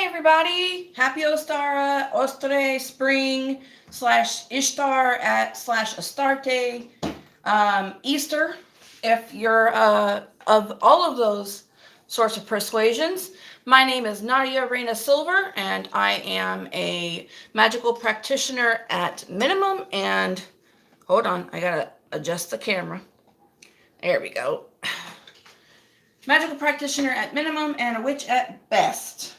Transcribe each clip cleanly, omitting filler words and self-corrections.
everybody, happy Ostara, Ēostrè spring slash Ishtar at slash Astarte, Easter, if you're of all of those sorts of persuasions. My name is Nadia Reina Silver, and I am a magical practitioner at minimum. And hold on, I gotta adjust the camera. There we go. Magical practitioner at minimum and a witch at best.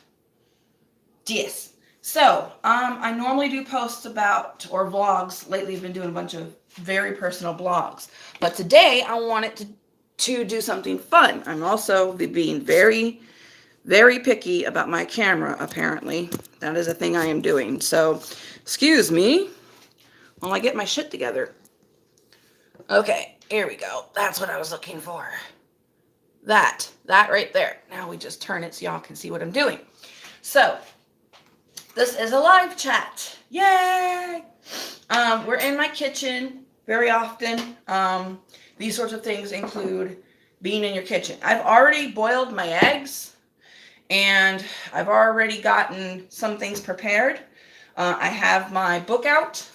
Yes. So, I normally do posts about, or vlogs. Lately, I've been doing a bunch of very personal blogs. But today, I wanted to do something fun. I'm also being very, very picky about my camera, apparently. That is a thing I am doing. So, excuse me while I get my shit together. Okay, here we go. That's what I was looking for. That right there. Now we just turn it so y'all can see what I'm doing. So, this is a live chat. Yay! We're in my kitchen very often. These sorts of things include being in your kitchen. I've already boiled my eggs, and I've already gotten some things prepared. I have my book out.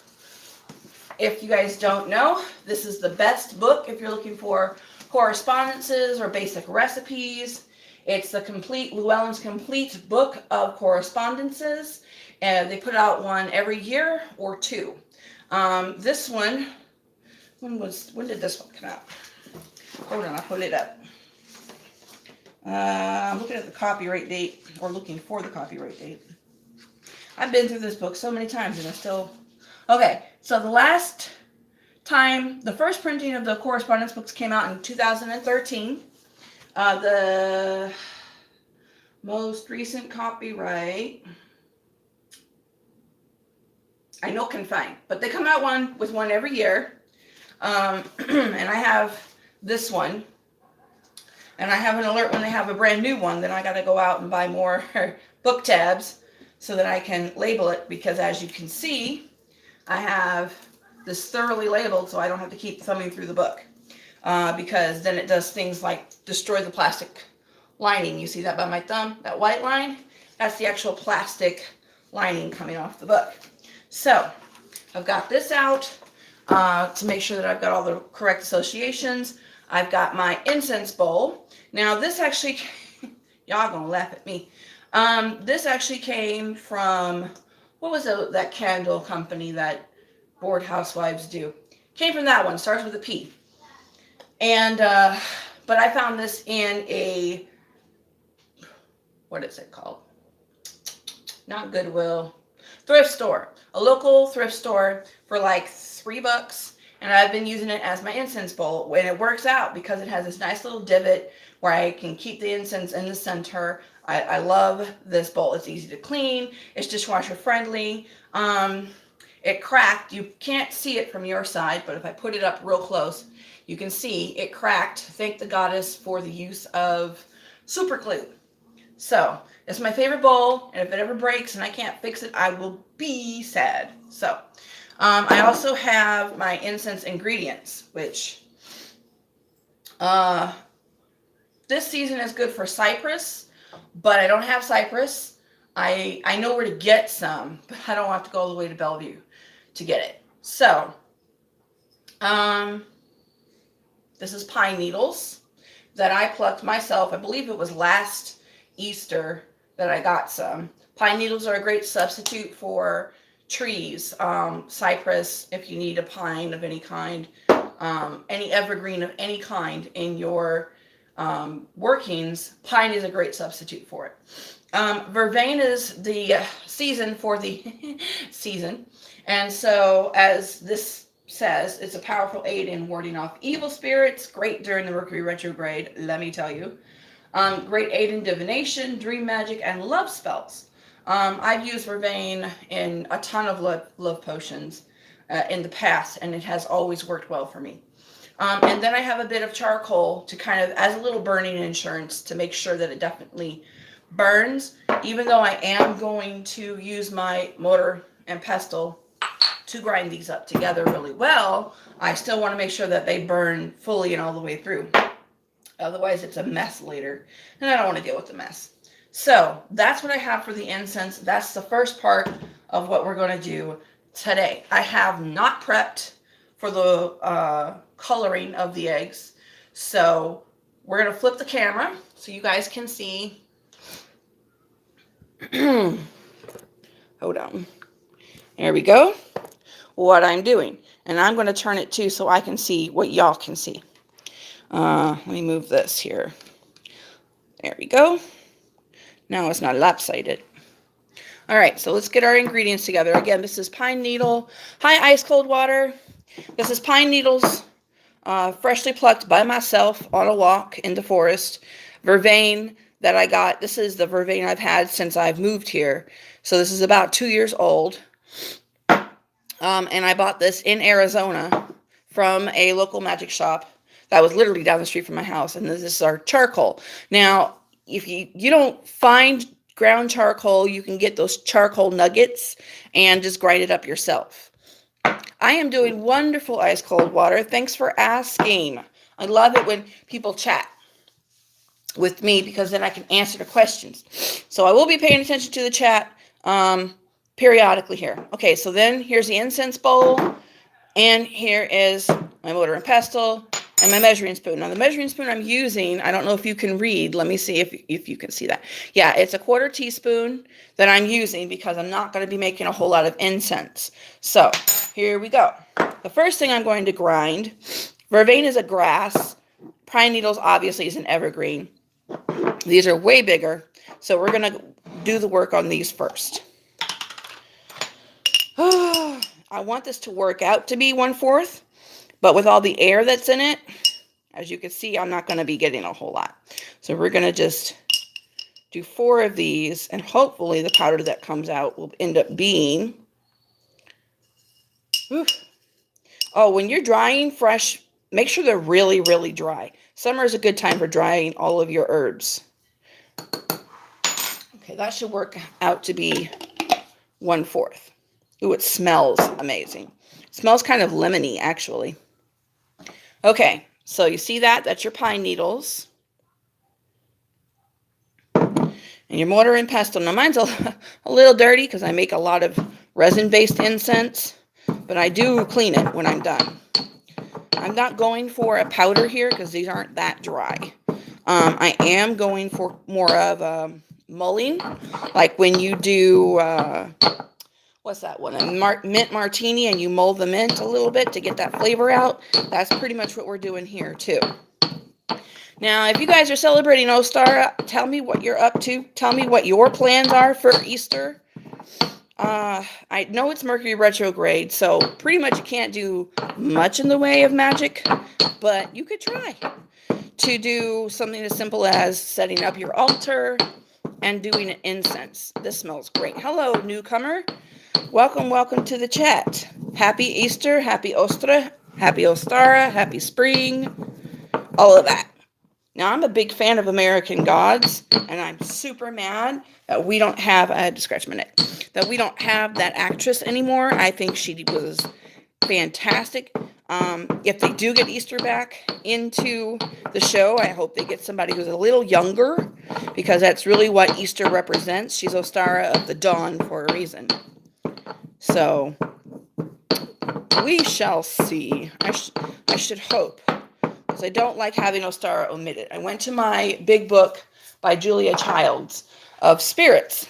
If you guys don't know, this is the best book if you're looking for correspondences or basic recipes. It's the Llewellyn's Complete Book of Correspondences. And they put out one every year or two. This one, when did this one come out? Hold on, I'll pull it up. I'm looking at the copyright date, or looking for the copyright date. I've been through this book so many times and I still... Okay, so the last time, the first printing of the correspondence books came out in 2013. The most recent copyright... I know can find, but they come out with one every year. And I have this one. And I have an alert when they have a brand new one. Then I got to go out and buy more book tabs so that I can label it. Because as you can see, I have this thoroughly labeled so I don't have to keep thumbing through the book. Because then it does things like destroy the plastic lining. You see that by my thumb? That white line? That's the actual plastic lining coming off the book. So, I've got this out to make sure that I've got all the correct associations. I've got my incense bowl. Now, this actually, y'all gonna laugh at me. This actually came from, what was that candle company that bored housewives do? Came from that one, starts with a P. And, but I found this in a, what is it called? Not Goodwill. Thrift store. A local thrift store for like $3, and I've been using it as my incense bowl, and it works out because it has this nice little divot where I can keep the incense in the center. I love this bowl. It's easy to clean. It's dishwasher friendly. It cracked. You can't see it from your side, but if I put it up real close, you can see it cracked. Thank the goddess for the use of super glue. So, it's my favorite bowl, and if it ever breaks and I can't fix it, I will be sad. So, I also have my incense ingredients, which this season is good for cypress, but I don't have cypress. I know where to get some, but I don't have to go all the way to Bellevue to get it. So, this is pine needles that I plucked myself. I believe it was last Easter that I got some. Pine needles are a great substitute for trees. Cypress, if you need a pine of any kind, any evergreen of any kind in your workings, pine is a great substitute for it. Vervain is the season for the season. And so, as this says, it's a powerful aid in warding off evil spirits. Great during the Mercury retrograde, let me tell you. Great aid in divination, dream magic, and love spells. I've used vervain in a ton of love potions in the past, and it has always worked well for me. And then I have a bit of charcoal to kind of, as a little burning insurance, to make sure that it definitely burns. Even though I am going to use my mortar and pestle to grind these up together really well, I still want to make sure that they burn fully and all the way through. Otherwise, it's a mess later, and I don't want to deal with the mess. So that's what I have for the incense. That's the first part of what we're going to do today. I have not prepped for the coloring of the eggs. So we're going to flip the camera so you guys can see. Hold on. There we go. What I'm doing. And I'm going to turn it too so I can see what y'all can see. Let me move this here. There we go. Now it's not lopsided. All right, so let's get our ingredients together. Again, this is pine needle. Hi, ice cold water. This is pine needles, freshly plucked by myself on a walk in the forest. Vervain that I got. This is the vervain I've had since I've moved here. So this is about 2 years old. And I bought this in Arizona from a local magic shop that was literally down the street from my house. And this is our charcoal. Now, if you don't find ground charcoal, you can get those charcoal nuggets and just grind it up yourself. I am doing wonderful ice cold water. Thanks for asking. I love it when people chat with me because then I can answer the questions. So I will be paying attention to the chat periodically here. Okay, so then here's the incense bowl. And here is my mortar and pestle and my measuring spoon. Now the measuring spoon I'm using, I don't know if you can read. Let me see if you can see that. Yeah, it's a 1/4 teaspoon that I'm using because I'm not going to be making a whole lot of incense. So here we go. The first thing I'm going to grind, vervain is a grass. Pine needles obviously is an evergreen. These are way bigger. So we're going to do the work on these first. I want this to work out to be 1/4, but with all the air that's in it, as you can see, I'm not going to be getting a whole lot. So we're going to just do 4 of these, and hopefully the powder that comes out will end up being... Oh, when you're drying fresh, make sure they're really, really dry. Summer is a good time for drying all of your herbs. Okay, that should work out to be 1/4. Ooh, it smells amazing. It smells kind of lemony, actually. Okay, so you see that? That's your pine needles. And your mortar and pestle. Now, mine's a little dirty because I make a lot of resin-based incense, but I do clean it when I'm done. I'm not going for a powder here because these aren't that dry. I am going for more of mulling, like when you do... what's that one? A mint martini, and you mull the mint a little bit to get that flavor out. That's pretty much what we're doing here too. Now, if you guys are celebrating Ostara, tell me what you're up to. Tell me what your plans are for Easter. I know it's Mercury retrograde, so pretty much you can't do much in the way of magic, but you could try to do something as simple as setting up your altar and doing an incense. This smells great. Hello, newcomer. Welcome, welcome to the chat. Happy Easter, happy Ēostrè, happy Ostara, happy spring, all of that. Now, I'm a big fan of American Gods, and I'm super mad that we don't have, I had to scratch my neck, that we don't have that actress anymore. I think she was fantastic. If they do get Easter back into the show, I hope they get somebody who's a little younger, because that's really what Easter represents. She's Ostara of the dawn for a reason. So, we shall see. I should hope, because I don't like having Ostara omitted. I went to my big book by Julia Childs of spirits,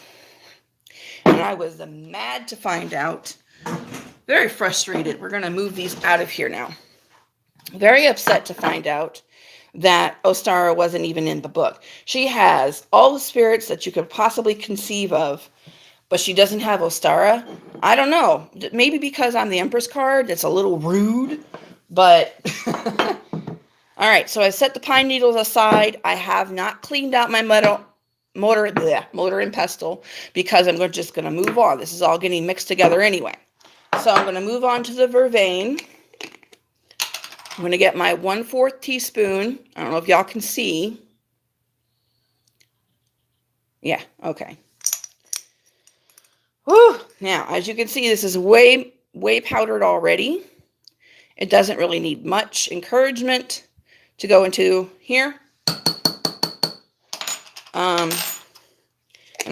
and I was mad to find out, very frustrated. We're going to move these out of here now. Very upset to find out that Ostara wasn't even in the book. She has all the spirits that you could possibly conceive of, but she doesn't have Ostara. I don't know. Maybe because I'm the Empress card, that's a little rude, but... All right, so I set the pine needles aside. I have not cleaned out my mortar and pestle because I'm just going to move on. This is all getting mixed together anyway. So I'm going to move on to the vervain. I'm going to get my 1/4 teaspoon. I don't know if y'all can see. Yeah, okay. Whew. Now, as you can see, this is way powdered already. It doesn't really need much encouragement to go into here.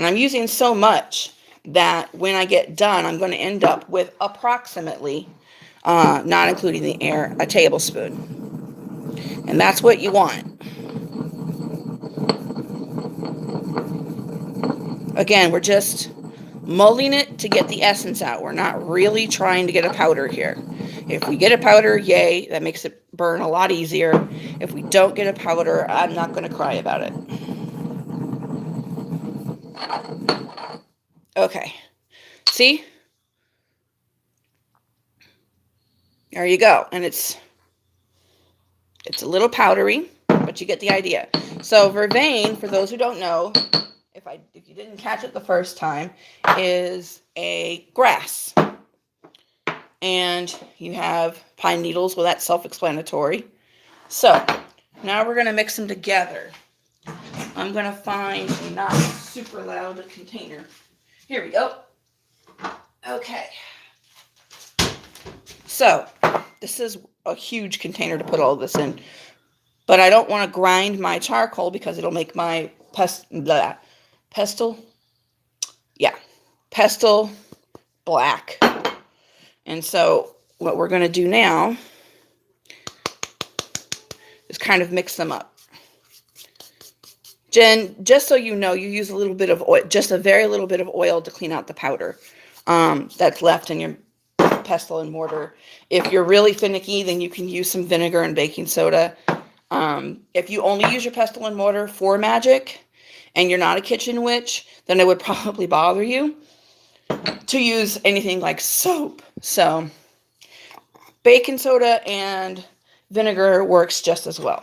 And I'm using so much that when I get done, I'm going to end up with approximately, not including the air, a tablespoon. And that's what you want. Again, we're just mulling it to get the essence out. We're not really trying to get a powder here. If we get a powder, yay, that makes it burn a lot easier. If we don't get a powder, I'm not going to cry about it. Okay. See? There you go. And it's a little powdery, but you get the idea. So vervain, for those who don't know, if you didn't catch it the first time, is a grass. And you have pine needles, well, that's self-explanatory. So now we're going to mix them together. I'm going to find a not super loud container. Here we go. Okay. So this is a huge container to put all this in. But I don't want to grind my charcoal because it'll make my pestle black. And so what we're going to do now is kind of mix them up. Jen, just so you know, you use a little bit of oil, just a very little bit of oil to clean out the powder that's left in your pestle and mortar. If you're really finicky, then you can use some vinegar and baking soda. If you only use your pestle and mortar for magic and you're not a kitchen witch, then it would probably bother you to use anything like soap. So baking soda and vinegar works just as well.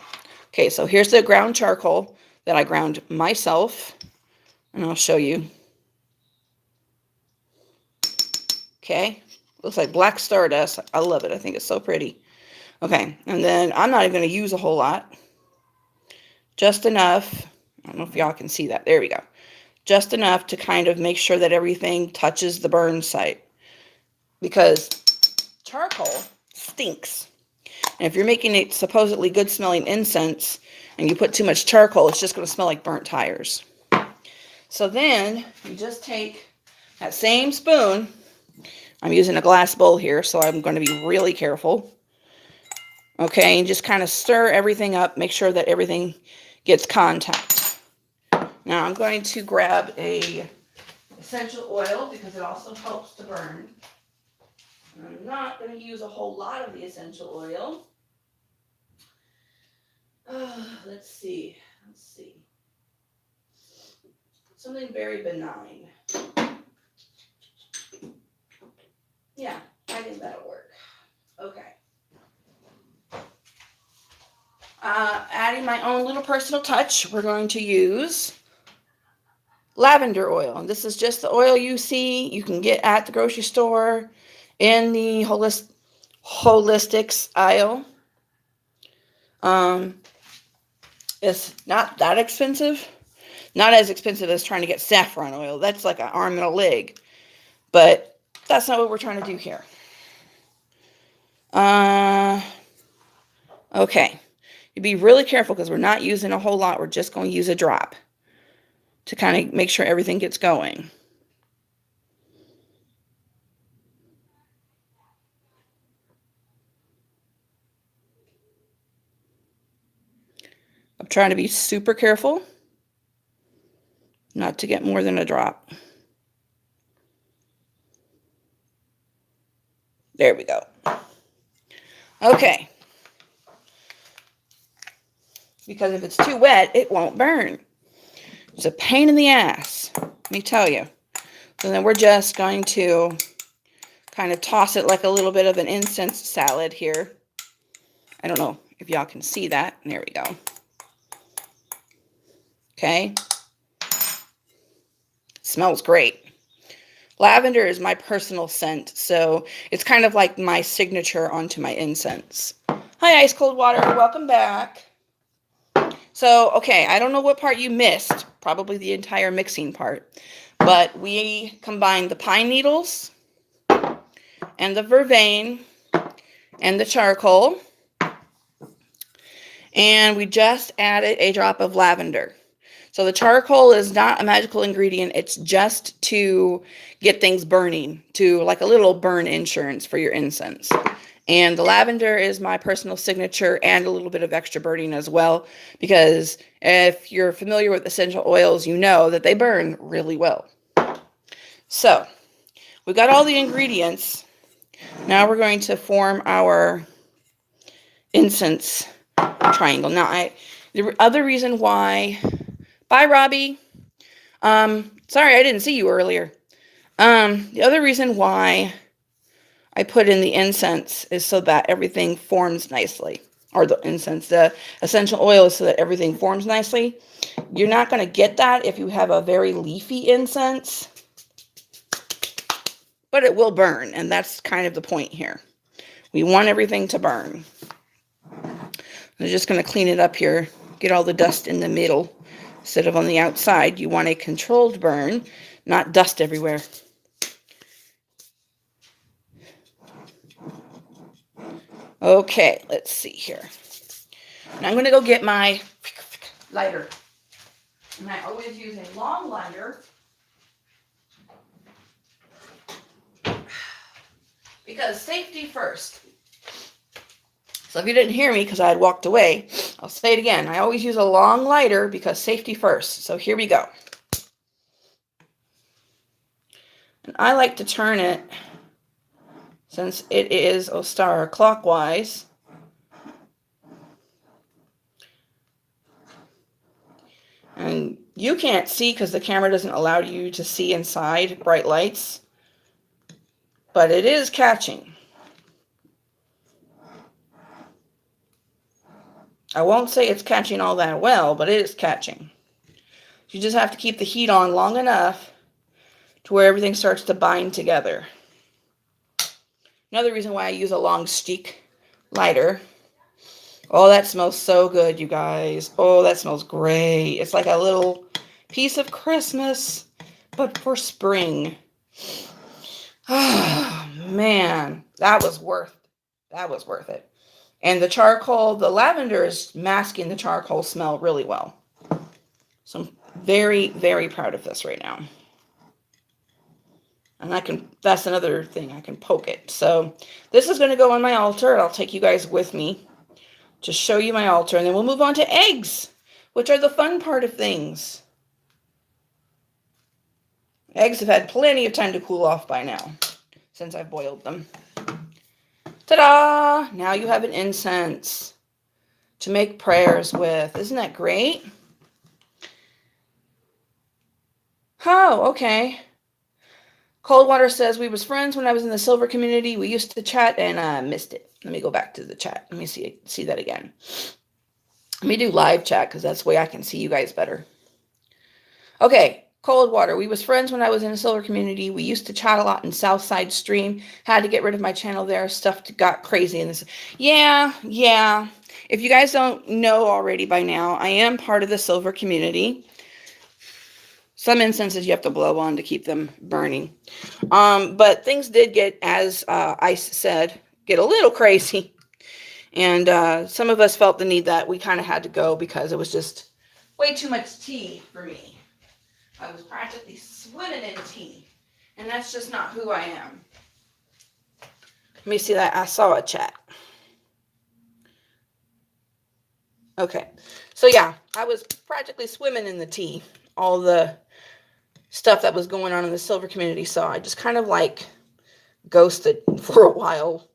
Okay, so here's the ground charcoal that I ground myself, and I'll show you. Okay, looks like black stardust. I love it. I think it's so pretty. Okay, and then I'm not even going to use a whole lot. Just enough. I don't know if y'all can see that. There we go. Just enough to kind of make sure that everything touches the burn site. Because charcoal stinks. And if you're making it supposedly good smelling incense and you put too much charcoal, it's just going to smell like burnt tires. So then you just take that same spoon. I'm using a glass bowl here, so I'm going to be really careful. Okay, and just kind of stir everything up. Make sure that everything gets contact. Now I'm going to grab a essential oil because it also helps to burn. I'm not going to use a whole lot of the essential oil. Let's see. Something very benign. Yeah, I think that'll work. Okay. Adding my own little personal touch, we're going to use lavender oil. And this is just the oil you can get at the grocery store in the holistics aisle. It's not that expensive. Not as expensive as trying to get saffron oil. That's like an arm and a leg. But that's not what we're trying to do here. Okay. You be really careful because we're not using a whole lot. We're just going to use a drop to kind of make sure everything gets going. I'm trying to be super careful not to get more than a drop. There we go. Okay. Because if it's too wet, it won't burn. It's a pain in the ass, let me tell you. So then we're just going to kind of toss it like a little bit of an incense salad here. I don't know if y'all can see that. There we go. Okay. Smells great. Lavender is my personal scent, so it's kind of like my signature onto my incense. Hi, Ice Cold Water. Welcome back. So, okay, I don't know what part you missed. Probably the entire mixing part. But we combined the pine needles and the vervain and the charcoal. And we just added a drop of lavender. So the charcoal is not a magical ingredient. It's just to get things burning, to like a little burn insurance for your incense. And the lavender is my personal signature and a little bit of extra burning as well, because if you're familiar with essential oils, you know that they burn really well. So we got all the ingredients. Now we're going to form our incense triangle. Now, the other reason why, bye, Robbie. Sorry, I didn't see you earlier. The other reason why I put in the incense is so that everything forms nicely. Or the incense, the essential oil is so that everything forms nicely. You're not going to get that if you have a very leafy incense, but it will burn, and that's kind of the point here. We want everything to burn. I'm just going to clean it up here, get all the dust in the middle instead of on the outside. You want a controlled burn, not dust everywhere. Okay, let's see here. Now I'm going to go get my lighter. And I always use a long lighter because safety first. So if you didn't hear me because I had walked away, I'll say it again. I always use a long lighter because safety first. So here we go. And I like to turn it, since it is Ostara, clockwise. And you can't see because the camera doesn't allow you to see inside bright lights, but it is catching. I won't say it's catching all that well, but it is catching. You just have to keep the heat on long enough to where everything starts to bind together. Another reason why I use a long stick lighter. Oh, that smells so good, you guys. Oh, that smells great. It's like a little piece of Christmas, but for spring. Oh, man, that was worth it. And the charcoal, the lavender is masking the charcoal smell really well. So I'm very, very proud of this right now. And that's another thing, I can poke it. So this is going to go on my altar. I'll take you guys with me to show you my altar. And then we'll move on to eggs, which are the fun part of things. Eggs have had plenty of time to cool off by now, since I've boiled them. Ta-da! Now you have an incense to make prayers with. Isn't that great? Oh, okay. Coldwater says, we was friends when I was in the silver community. We used to chat and I missed it. Let me go back to the chat. Let me see that again. Let me do live chat because that's the way I can see you guys better. Okay, Coldwater. We was friends when I was in the silver community. We used to chat a lot in Southside Stream. Had to get rid of my channel there. Stuff got crazy in this. Yeah. If you guys don't know already by now, I am part of the silver community. Some incenses you have to blow on to keep them burning. But things did get, as Ice said, get a little crazy. And some of us felt the need that we kind of had to go because it was just way too much tea for me. I was practically swimming in tea. And that's just not who I am. Let me see that. I saw a chat. Okay. So yeah, I was practically swimming in the tea. All the stuff that was going on in the silver community. So I just kind of like ghosted for a while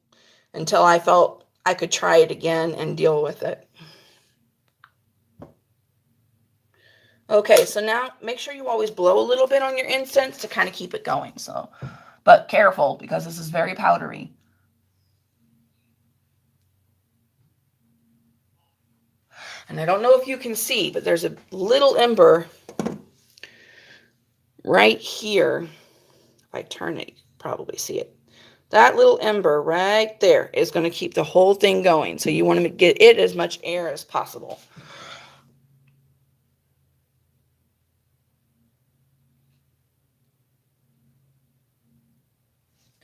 until I felt I could try it again and deal with it. Okay, so now make sure you always blow a little bit on your incense to kind of keep it going. So, but careful because this is very powdery. And I don't know if you can see, but there's a little ember right here. If I turn it, you can probably see it. That little ember right there is going to keep the whole thing going. So you want to get it as much air as possible.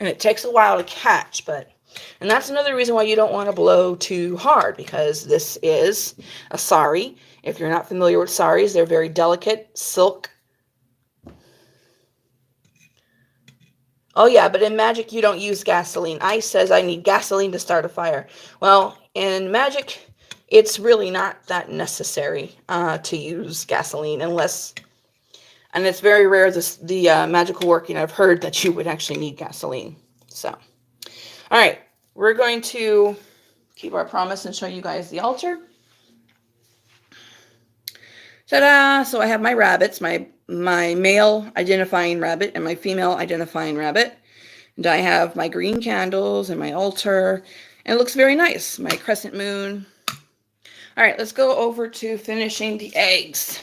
And it takes a while to catch, but And that's another reason why you don't want to blow too hard, because this is a sari. If you're not familiar with saris, they're very delicate silk. Oh yeah, but in magic you don't use gasoline. Ice says I need gasoline to start a fire. Well, in magic, it's really not that necessary to use gasoline unless, and it's very rare the magical working I've heard that you would actually need gasoline. So, all right, we're going to keep our promise and show you guys the altar. Ta-da! So I have my rabbits, my male identifying rabbit and my female identifying rabbit. And I have my green candles and my altar. And it looks very nice. My crescent moon. All right, let's go over to finishing the eggs.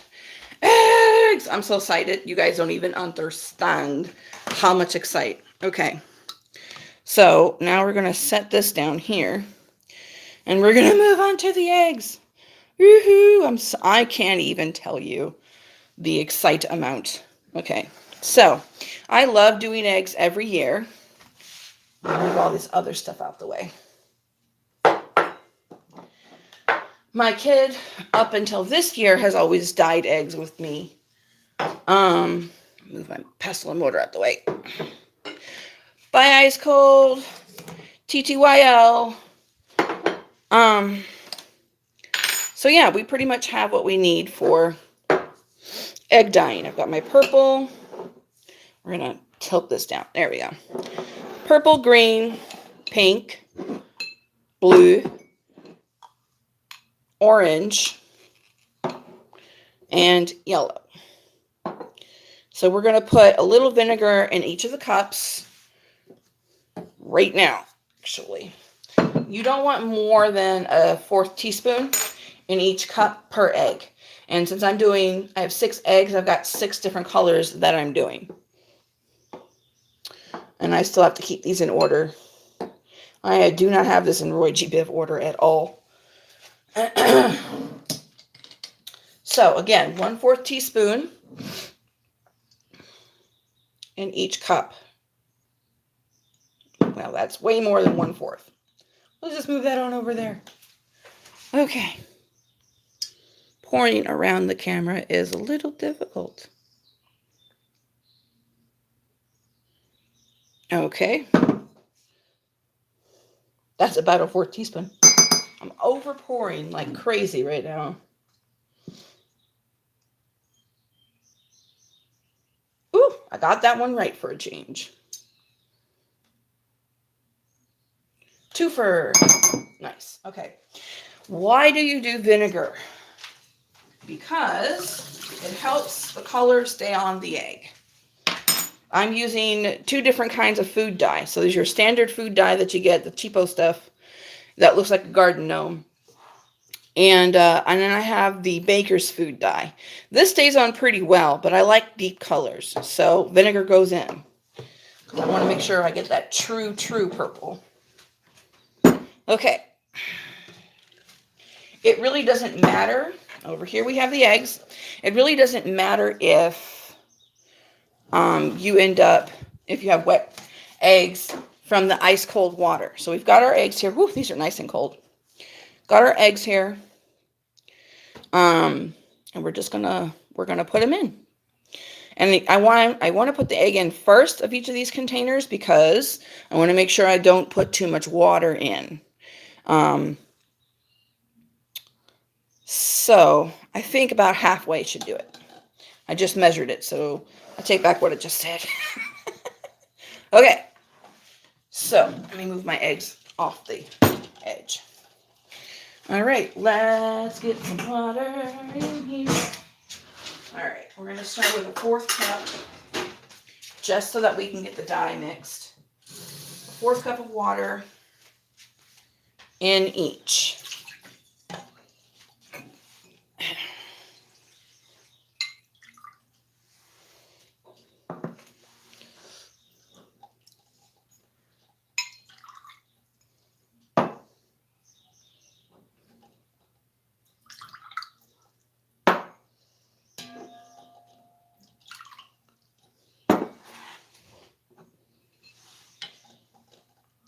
Eggs! I'm so excited. You guys don't even understand how much excite. Okay. So now we're going to set this down here. And we're going to move on to the eggs. Woohoo! I can't even tell you the excite amount. Okay, so I love doing eggs every year. Move all this other stuff out the way. My kid, up until this year, has always dyed eggs with me. Move my pestle and mortar out the way. By Ice Cold, TTYL. So yeah, we pretty much have what we need for egg dyeing. I've got my purple. We're going to tilt this down. There we go. Purple, green, pink, blue, orange, and yellow. So we're going to put a little vinegar in each of the cups right now, actually. You don't want more than a 1/4 teaspoon in each cup per egg. And since I have 6 eggs, I've got 6 different colors that I'm doing. And I still have to keep these in order. I do not have this in Roy G. Biv order at all. So again, 1/4 teaspoon in each cup. Well, that's way more than 1/4. Let's just move that on over there. Okay. Pouring around the camera is a little difficult. Okay. That's about a 1/4 teaspoon. I'm over pouring like crazy right now. Ooh, I got that one right for a change. Twofer. Nice. Okay. Why do you do vinegar? Because it helps the color stay on the egg. I'm using 2 different kinds of food dye. So there's your standard food dye that you get, the cheapo stuff that looks like a garden gnome. And then I have the baker's food dye. This stays on pretty well, but I like deep colors. So vinegar goes in. I want to make sure I get that true purple. Okay. It really doesn't matter. Over here we have the eggs. It really doesn't matter if you end up, if you have wet eggs from the ice cold water. So we've got our eggs here. Whew, these are nice and cold. Got our eggs here. And we're gonna put them in. And I want to put the egg in first of each of these containers because I want to make sure I don't put too much water in. So I think about halfway should do it. I just measured it, so I take back what I just said. Okay, so let me move my eggs off the edge. All right, let's get some water in here. All right, we're going to start with a 1/4 cup, just so that we can get the dye mixed. A 1/4 cup of water in each.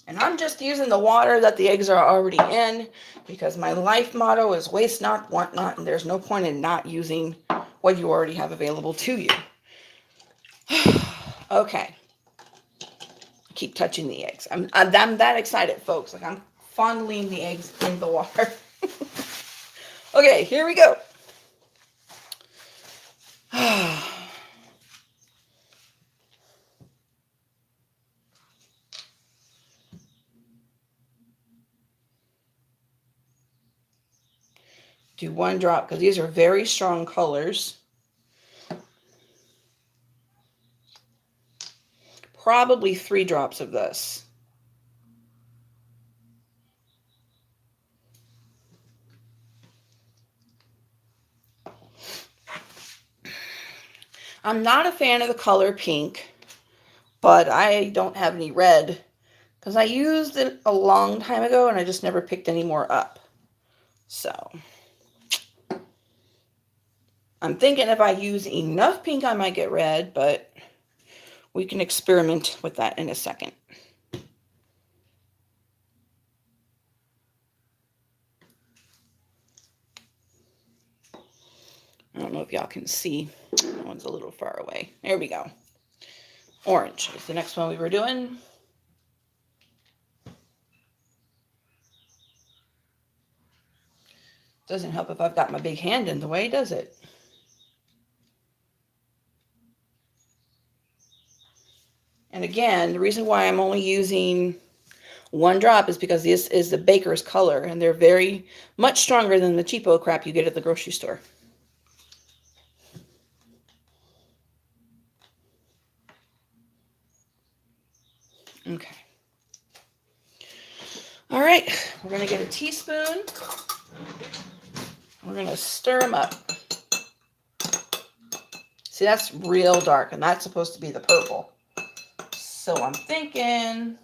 And And I'm just using the water that the eggs are already in because my life motto is waste not, want not, and there's no point in not using what you already have available to you. Okay. Keep touching the eggs. I'm that excited, folks. Like, I'm fondling the eggs in the water. Okay, here we go. Do 1 drop because these are very strong colors. Probably 3 drops of this. I'm not a fan of the color pink, but I don't have any red because I used it a long time ago and I just never picked any more up. So I'm thinking if I use enough pink, I might get red, but we can experiment with that in a second. I don't know if y'all can see. That one's a little far away. There we go. Orange is the next one we were doing. Doesn't help if I've got my big hand in the way, does it? And again, the reason why I'm only using 1 drop is because this is the baker's color, and they're very much stronger than the cheapo crap you get at the grocery store. Okay. All right, we're going to get a teaspoon. We're going to stir them up. See, that's real dark, and that's supposed to be the purple. So I'm thinking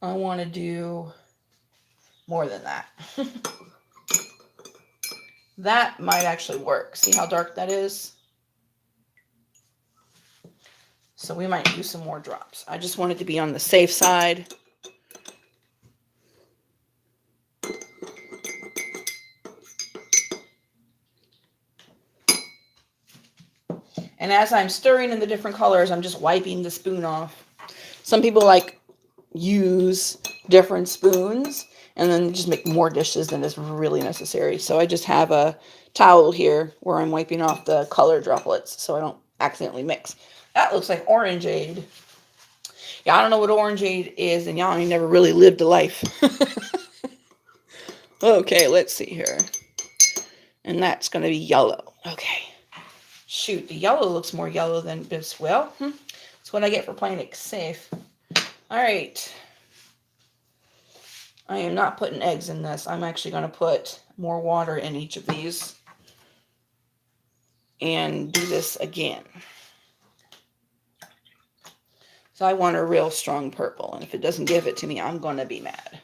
I want to do more than that. That might actually work. See how dark that is? So we might do some more drops. I just wanted to be on the safe side. And as I'm stirring in the different colors, I'm just wiping the spoon off. Some people use different spoons and then just make more dishes than is really necessary. So I just have a towel here where I'm wiping off the color droplets so I don't accidentally mix. That looks like orangeade. Yeah, I don't know what orangeade is, and y'all ain't never really lived a life. Okay, let's see here. And that's going to be yellow. Okay. Shoot, the yellow looks more yellow than this. Well, that's what I get for playing it safe. All right. I am not putting eggs in this. I'm actually going to put more water in each of these and do this again. So I want a real strong purple, and if it doesn't give it to me, I'm going to be mad.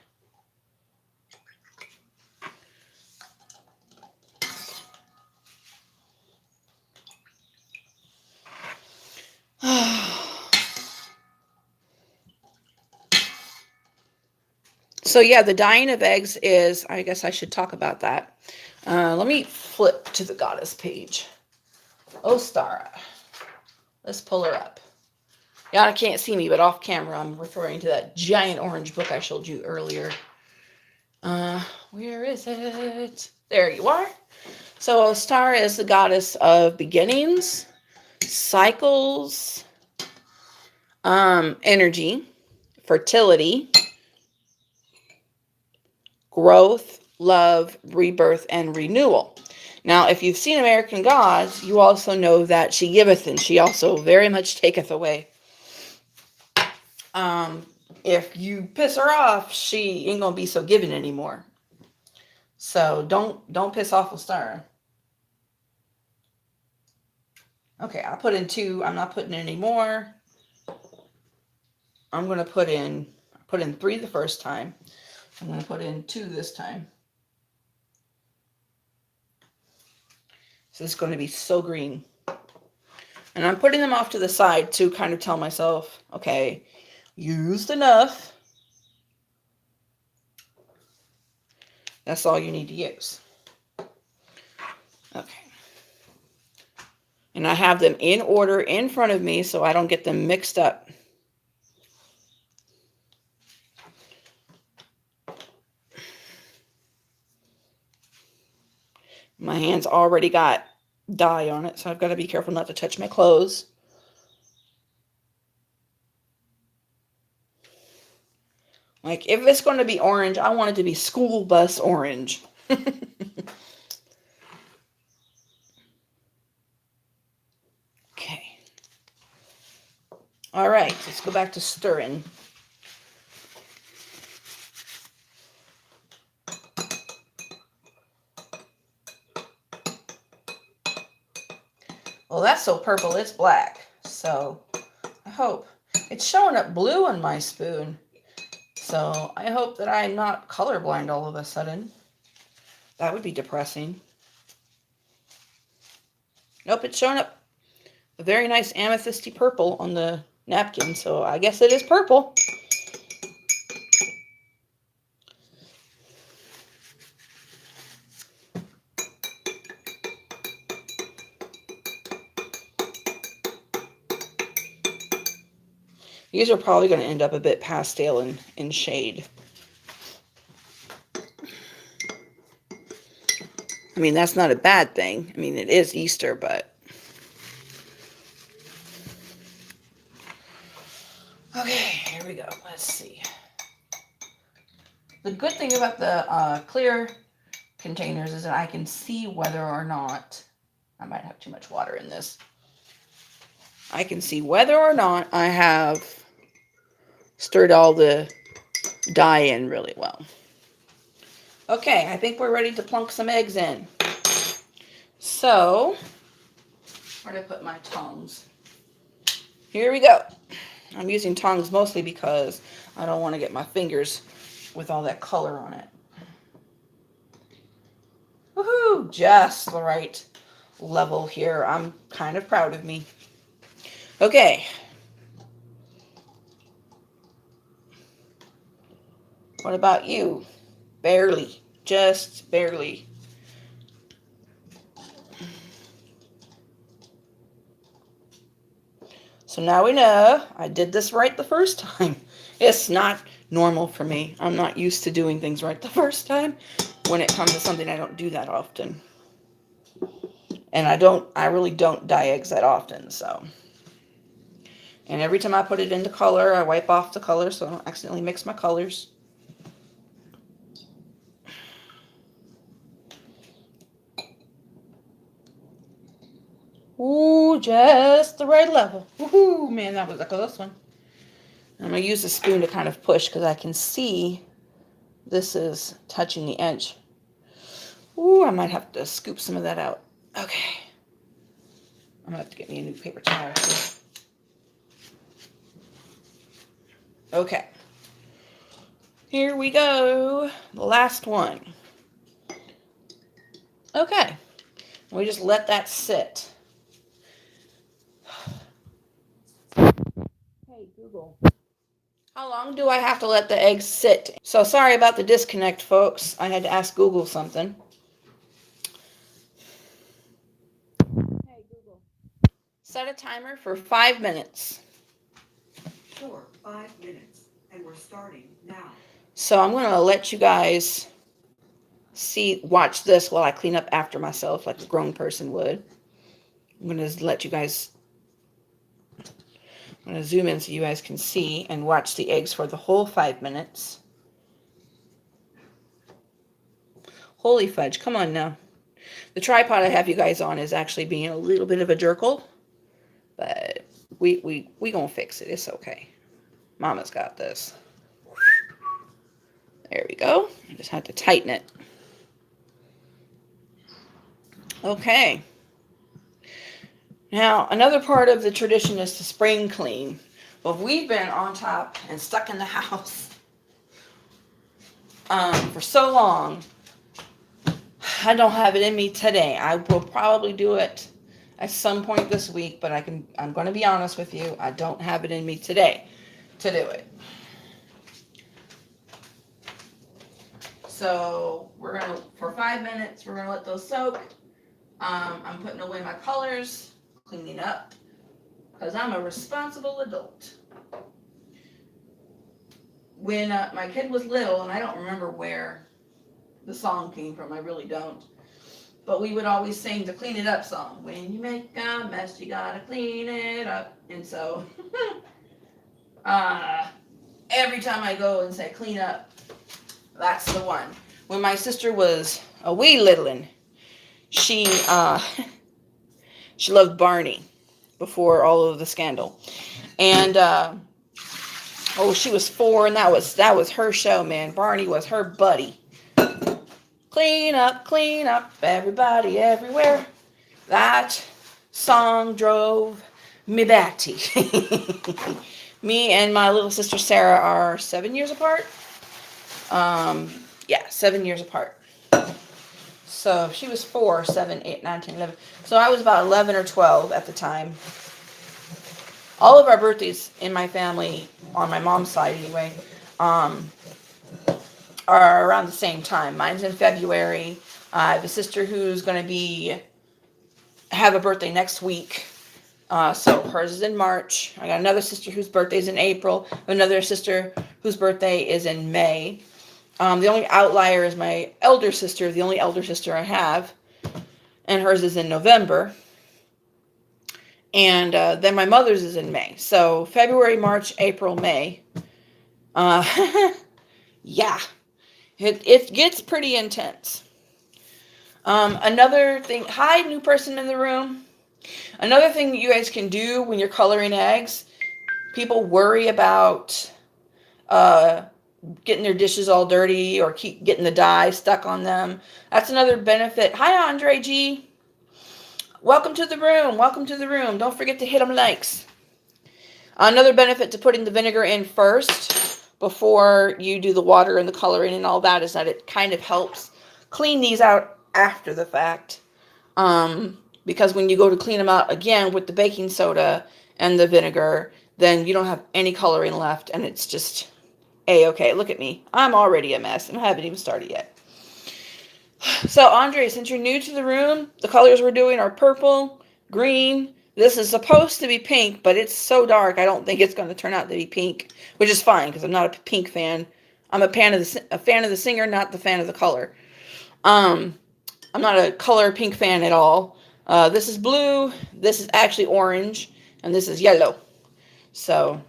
So yeah, the dyeing of eggs is, I guess I should talk about that. Let me flip to the goddess page. Ostara. Let's pull her up. Y'all can't see me, but off camera, I'm referring to that giant orange book I showed you earlier. Where is it? There you are. So Ostara is the goddess of beginnings, cycles, energy, fertility, growth, love, rebirth, and renewal. Now, if you've seen American Gods, you also know that she giveth and she also very much taketh away. If you piss her off, she ain't gonna be so giving anymore. So don't piss off Ostara. Okay, I'll put in 2. I'm not putting in any more. I'm gonna put in 3 the first time. I'm gonna put in 2 this time. So it's going to be so green. And I'm putting them off to the side to kind of tell myself, okay, used enough. That's all you need to use. Okay. And I have them in order in front of me so I don't get them mixed up. My hand's already got dye on it, so I've got to be careful not to touch my clothes. Like, if it's going to be orange, I want it to be school bus orange. Okay. All right, let's go back to stirring. Well, that's so purple, it's black. So, I hope. It's showing up blue on my spoon. So, I hope that I'm not colorblind all of a sudden. That would be depressing. Nope, it's showing up a very nice amethysty purple on the napkin, so I guess it is purple. These are probably going to end up a bit pastel in shade. I mean, that's not a bad thing. I mean, it is Easter, but... Okay, here we go. Let's see. The good thing about the clear containers is that I can see whether or not... I might have too much water in this. I can see whether or not I have stirred all the dye in really well. Okay, I think we're ready to plunk some eggs in. So, where did I put my tongs? Here we go. I'm using tongs mostly because I don't want to get my fingers with all that color on it. Woohoo! Just the right level here. I'm kind of proud of me. Okay. What about you? Barely. Just barely. So now we know I did this right the first time. It's not normal for me. I'm not used to doing things right the first time when it comes to something I don't do that often. And I really don't dye eggs that often, so. And every time I put it into color, I wipe off the color so I don't accidentally mix my colors. Ooh, just the right level. Woohoo, man, that was a close one. I'm going to use the spoon to kind of push because I can see this is touching the edge. Ooh, I might have to scoop some of that out. Okay. I'm going to have to get me a new paper towel too. Okay. Here we go. The last one. Okay. We just let that sit. Hey, Google. How long do I have to let the eggs sit? So sorry about the disconnect, folks. I had to ask Google something. Hey, Google. Set a timer for 5 minutes. Sure, 5 minutes. And we're starting now. So I'm going to let you guys watch this while I clean up after myself like a grown person would. I'm going to let you guys... I'm going to zoom in so you guys can see and watch the eggs for the whole 5 minutes. Holy fudge, come on now. The tripod I have you guys on is actually being a little bit of a jerkle. But we gonna fix it. It's okay. Mama's got this. There we go. I just had to tighten it. Okay. Now, another part of the tradition is to spring clean. Well, we've been on top and stuck in the house for so long. I don't have it in me today. I will probably do it at some point this week, but I'm going to be honest with you. I don't have it in me today to do it. So we're gonna, for 5 minutes, we're gonna let those soak. I'm putting away my colors, cleaning up, because I'm a responsible adult. When my kid was little, and I don't remember where the song came from, I really don't, but we would always sing the clean it up song. When you make a mess, you gotta clean it up. And so, every time I go and say clean up, that's the one. When my sister was a wee littlin', she she loved Barney before all of the scandal, and she was 4, and that was her show, man. Barney was her buddy. Clean up, everybody, everywhere. That song drove me batty. Me and my little sister Sarah are 7 years apart. 7 years apart. So she was 4, 7, 8, 9, 10, 11. So I was about 11 or 12 at the time. All of our birthdays in my family, on my mom's side anyway, are around the same time. Mine's in February. I have a sister who's going to have a birthday next week. So hers is in March. I got another sister whose birthday is in April. Another sister whose birthday is in May. The only outlier is my elder sister, the only elder sister I have. And hers is in November. And then my mother's is in May. So February, March, April, May. Yeah. It gets pretty intense. Another thing. Hi, new person in the room. Another thing that you guys can do when you're coloring eggs. People worry about getting their dishes all dirty or keep getting the dye stuck on them. That's another benefit. Hi, Andre G. Welcome to the room. Welcome to the room. Don't forget to hit them likes. Another benefit to putting the vinegar in first before you do the water and the coloring and all that is that it kind of helps clean these out after the fact. Because when you go to clean them out again with the baking soda and the vinegar, then you don't have any coloring left and it's just A-okay. Look at me. I'm already a mess and I haven't even started yet. So, Andre, since you're new to the room, the colors we're doing are purple, green. This is supposed to be pink, but it's so dark, I don't think it's going to turn out to be pink, which is fine because I'm not a pink fan. I'm a fan of the singer, not the fan of the color. I'm not a color pink fan at all. This is blue, this is actually orange, and this is yellow. So,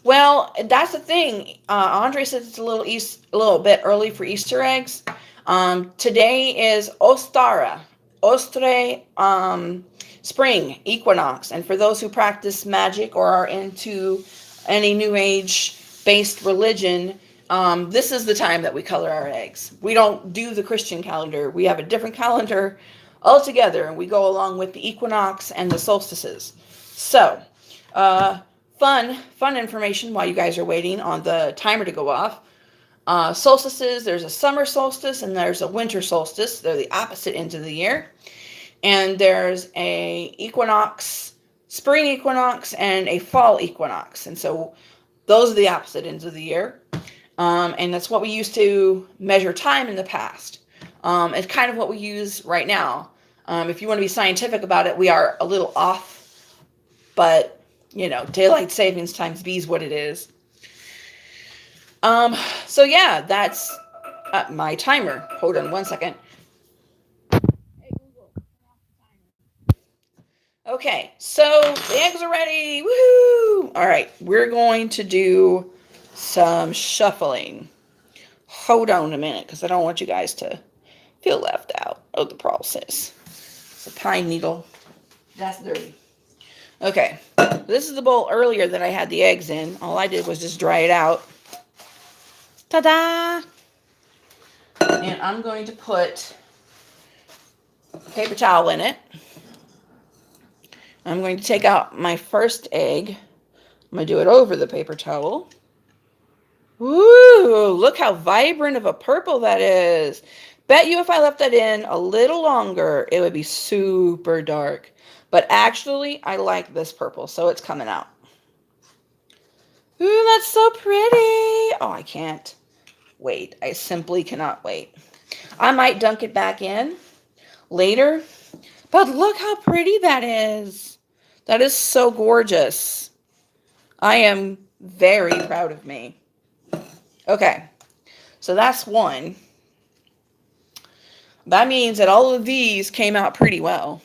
well, that's the thing. Andre says it's a little bit early for Easter eggs. Today is Ostara, Ēostrè, spring, Equinox. And for those who practice magic or are into any New Age-based religion, this is the time that we color our eggs. We don't do the Christian calendar. We have a different calendar altogether, and we go along with the equinox and the solstices. So, fun information while you guys are waiting on the timer to go off. Solstices, there's a summer solstice and there's a winter solstice. They're the opposite ends of the year. And there's a equinox, spring equinox, and a fall equinox. And so those are the opposite ends of the year. And that's what we used to measure time in the past. It's kind of what we use right now. If you want to be scientific about it, we are a little off. But, daylight savings times B is what it is. So yeah, that's my timer. Hold on 1 second. Hey Google, turn off the timer. Okay, so the eggs are ready. Woohoo! All right, we're going to do some shuffling. Hold on a minute, because I don't want you guys to feel left out of the process. It's a pine needle. That's dirty. Okay, this is the bowl earlier that I had the eggs in. All I did was just dry it out. Ta-da! And I'm going to put a paper towel in it. I'm going to take out my first egg. I'm going to do it over the paper towel. Woo! Look how vibrant of a purple that is. Bet you if I left that in a little longer, it would be super dark. But actually, I like this purple, so it's coming out. Ooh, that's so pretty. Oh, I can't. wait. I simply cannot wait. I might dunk it back in later, but look how pretty that is. That is so gorgeous. I am very proud of me. Okay, so that's one. That means that all of these came out pretty well.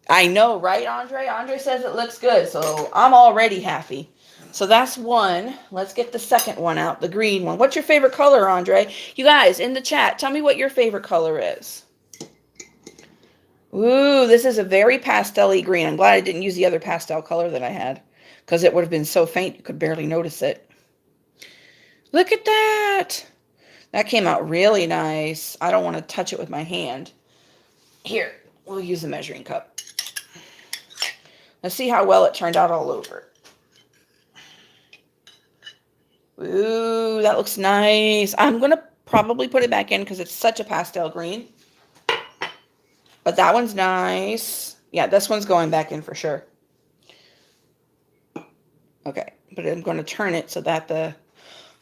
I know, right, Andre? Andre says it looks good, so I'm already happy. So that's one. Let's get the second one out, the green one. What's your favorite color, Andre? You guys, in the chat, tell me what your favorite color is. Ooh, this is a very pastel-y green. I'm glad I didn't use the other pastel color that I had, because it would have been so faint you could barely notice it. Look at that. That came out really nice. I don't want to touch it with my hand. Here, we'll use the measuring cup. Let's see how well it turned out all over. Ooh, that looks nice. I'm going to probably put it back in because it's such a pastel green. But that one's nice. Yeah, this one's going back in for sure. Okay, but I'm going to turn it so that the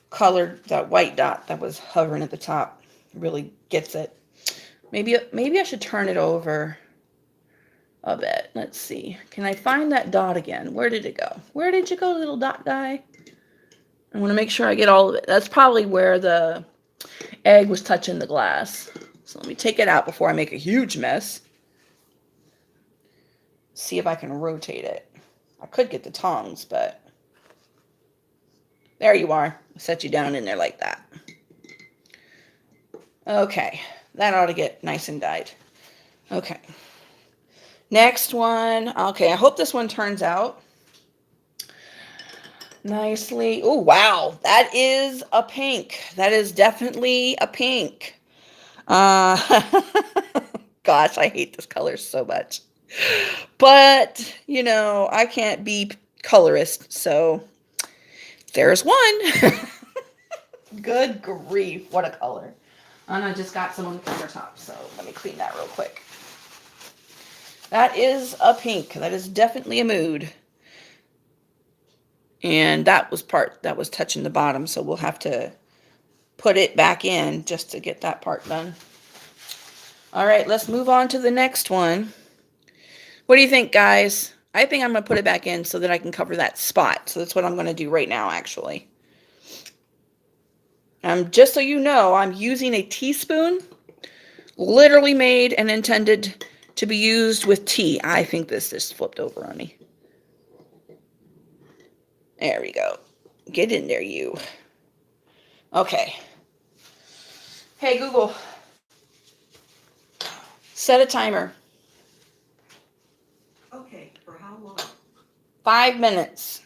colored, that white dot that was hovering at the top really gets it. Maybe I should turn it over a bit. Let's see. Can I find that dot again? Where did it go? Where did you go, little dot guy? I want to make sure I get all of it. That's probably where the egg was touching the glass. So let me take it out before I make a huge mess. See if I can rotate it. I could get the tongs, but there you are. Set you down in there like that. Okay, that ought to get nice and dyed. Okay. Next one. Okay, I hope this one turns out nicely. Oh, wow. That is a pink. That is definitely a pink. Gosh, I hate this color so much. But, you know, I can't be colorist, so there's one. Good grief, what a color. And I just got some on the countertop, so let me clean that real quick. That is a pink. That is definitely a mood. And that was part that was touching the bottom, so we'll have to put it back in just to get that part done. All right, let's move on to the next one. What do you think, guys? I think I'm going to put it back in so that I can cover that spot. So that's what I'm going to do right now, actually. Just so you know, I'm using a teaspoon, literally made and intended to be used with tea. I think this just flipped over on me. There we go. Get in there, you. Okay. Hey, Google. Set a timer. Okay, for how long? 5 minutes.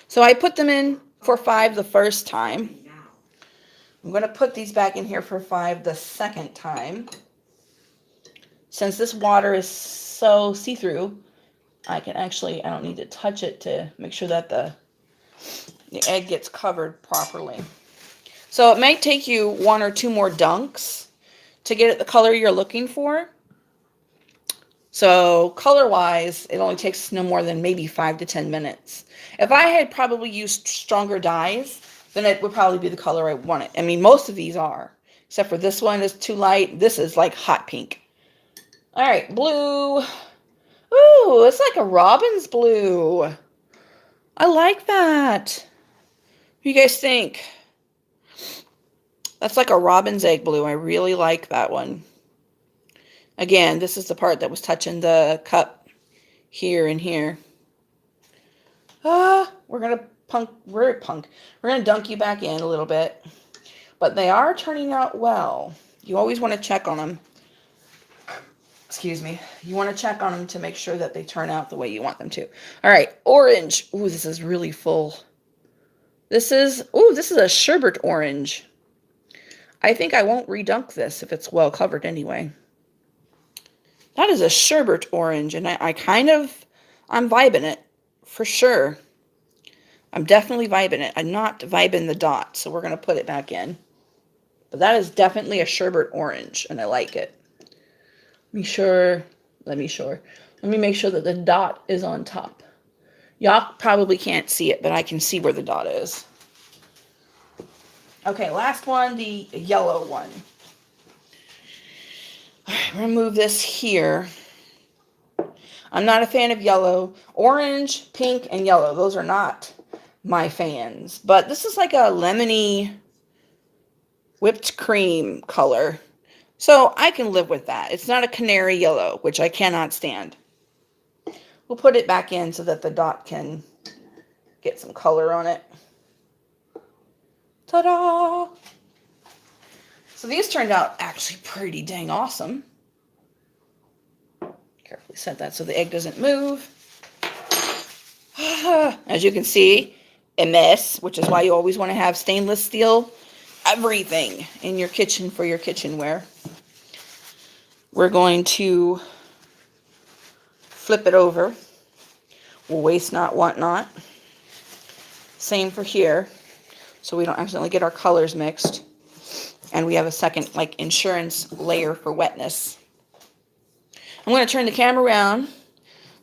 So I put them in for 5 the first time. Now. I'm going to put these back in here for 5 the second time. Since this water is so see-through, I don't need to touch it to make sure that the egg gets covered properly. So it might take you 1 or 2 more dunks to get it the color you're looking for. So color-wise, it only takes no more than maybe 5 to 10 minutes. If I had probably used stronger dyes, then it would probably be the color I wanted. I mean, most of these are, except for this one is too light. This is like hot pink. All right, blue. Ooh, it's like a robin's blue. I like that. What do you guys think? That's like a robin's egg blue. I really like that one. Again, this is the part that was touching the cup here and here. We're going to dunk you back in a little bit. But they are turning out well. You always want to check on them. Excuse me. You want to check on them to make sure that they turn out the way you want them to. All right, orange. Ooh, this is really full. This is a sherbet orange. I think I won't redunk this if it's well covered anyway. That is a sherbet orange, and I'm vibing it for sure. I'm definitely vibing it. I'm not vibing the dot, so we're going to put it back in. But that is definitely a sherbet orange, and I like it. Let me make sure that the dot is on top. Y'all probably can't see it, but I can see where the dot is. Okay, last one, the yellow one. All right, we're gonna move this here. I'm not a fan of yellow. Orange, pink, and yellow. Those are not my fans. But this is like a lemony whipped cream color. So I can live with that. It's not a canary yellow, which I cannot stand. We'll put it back in so that the dot can get some color on it. Ta-da! So these turned out actually pretty dang awesome. Carefully set that so the egg doesn't move. As you can see, a mess, which is why you always want to have stainless steel everything in your kitchen for your kitchenware. We're going to flip it over. We'll waste not, want not. Same for here, so we don't accidentally get our colors mixed. And we have a second, like, insurance layer for wetness. I'm going to turn the camera around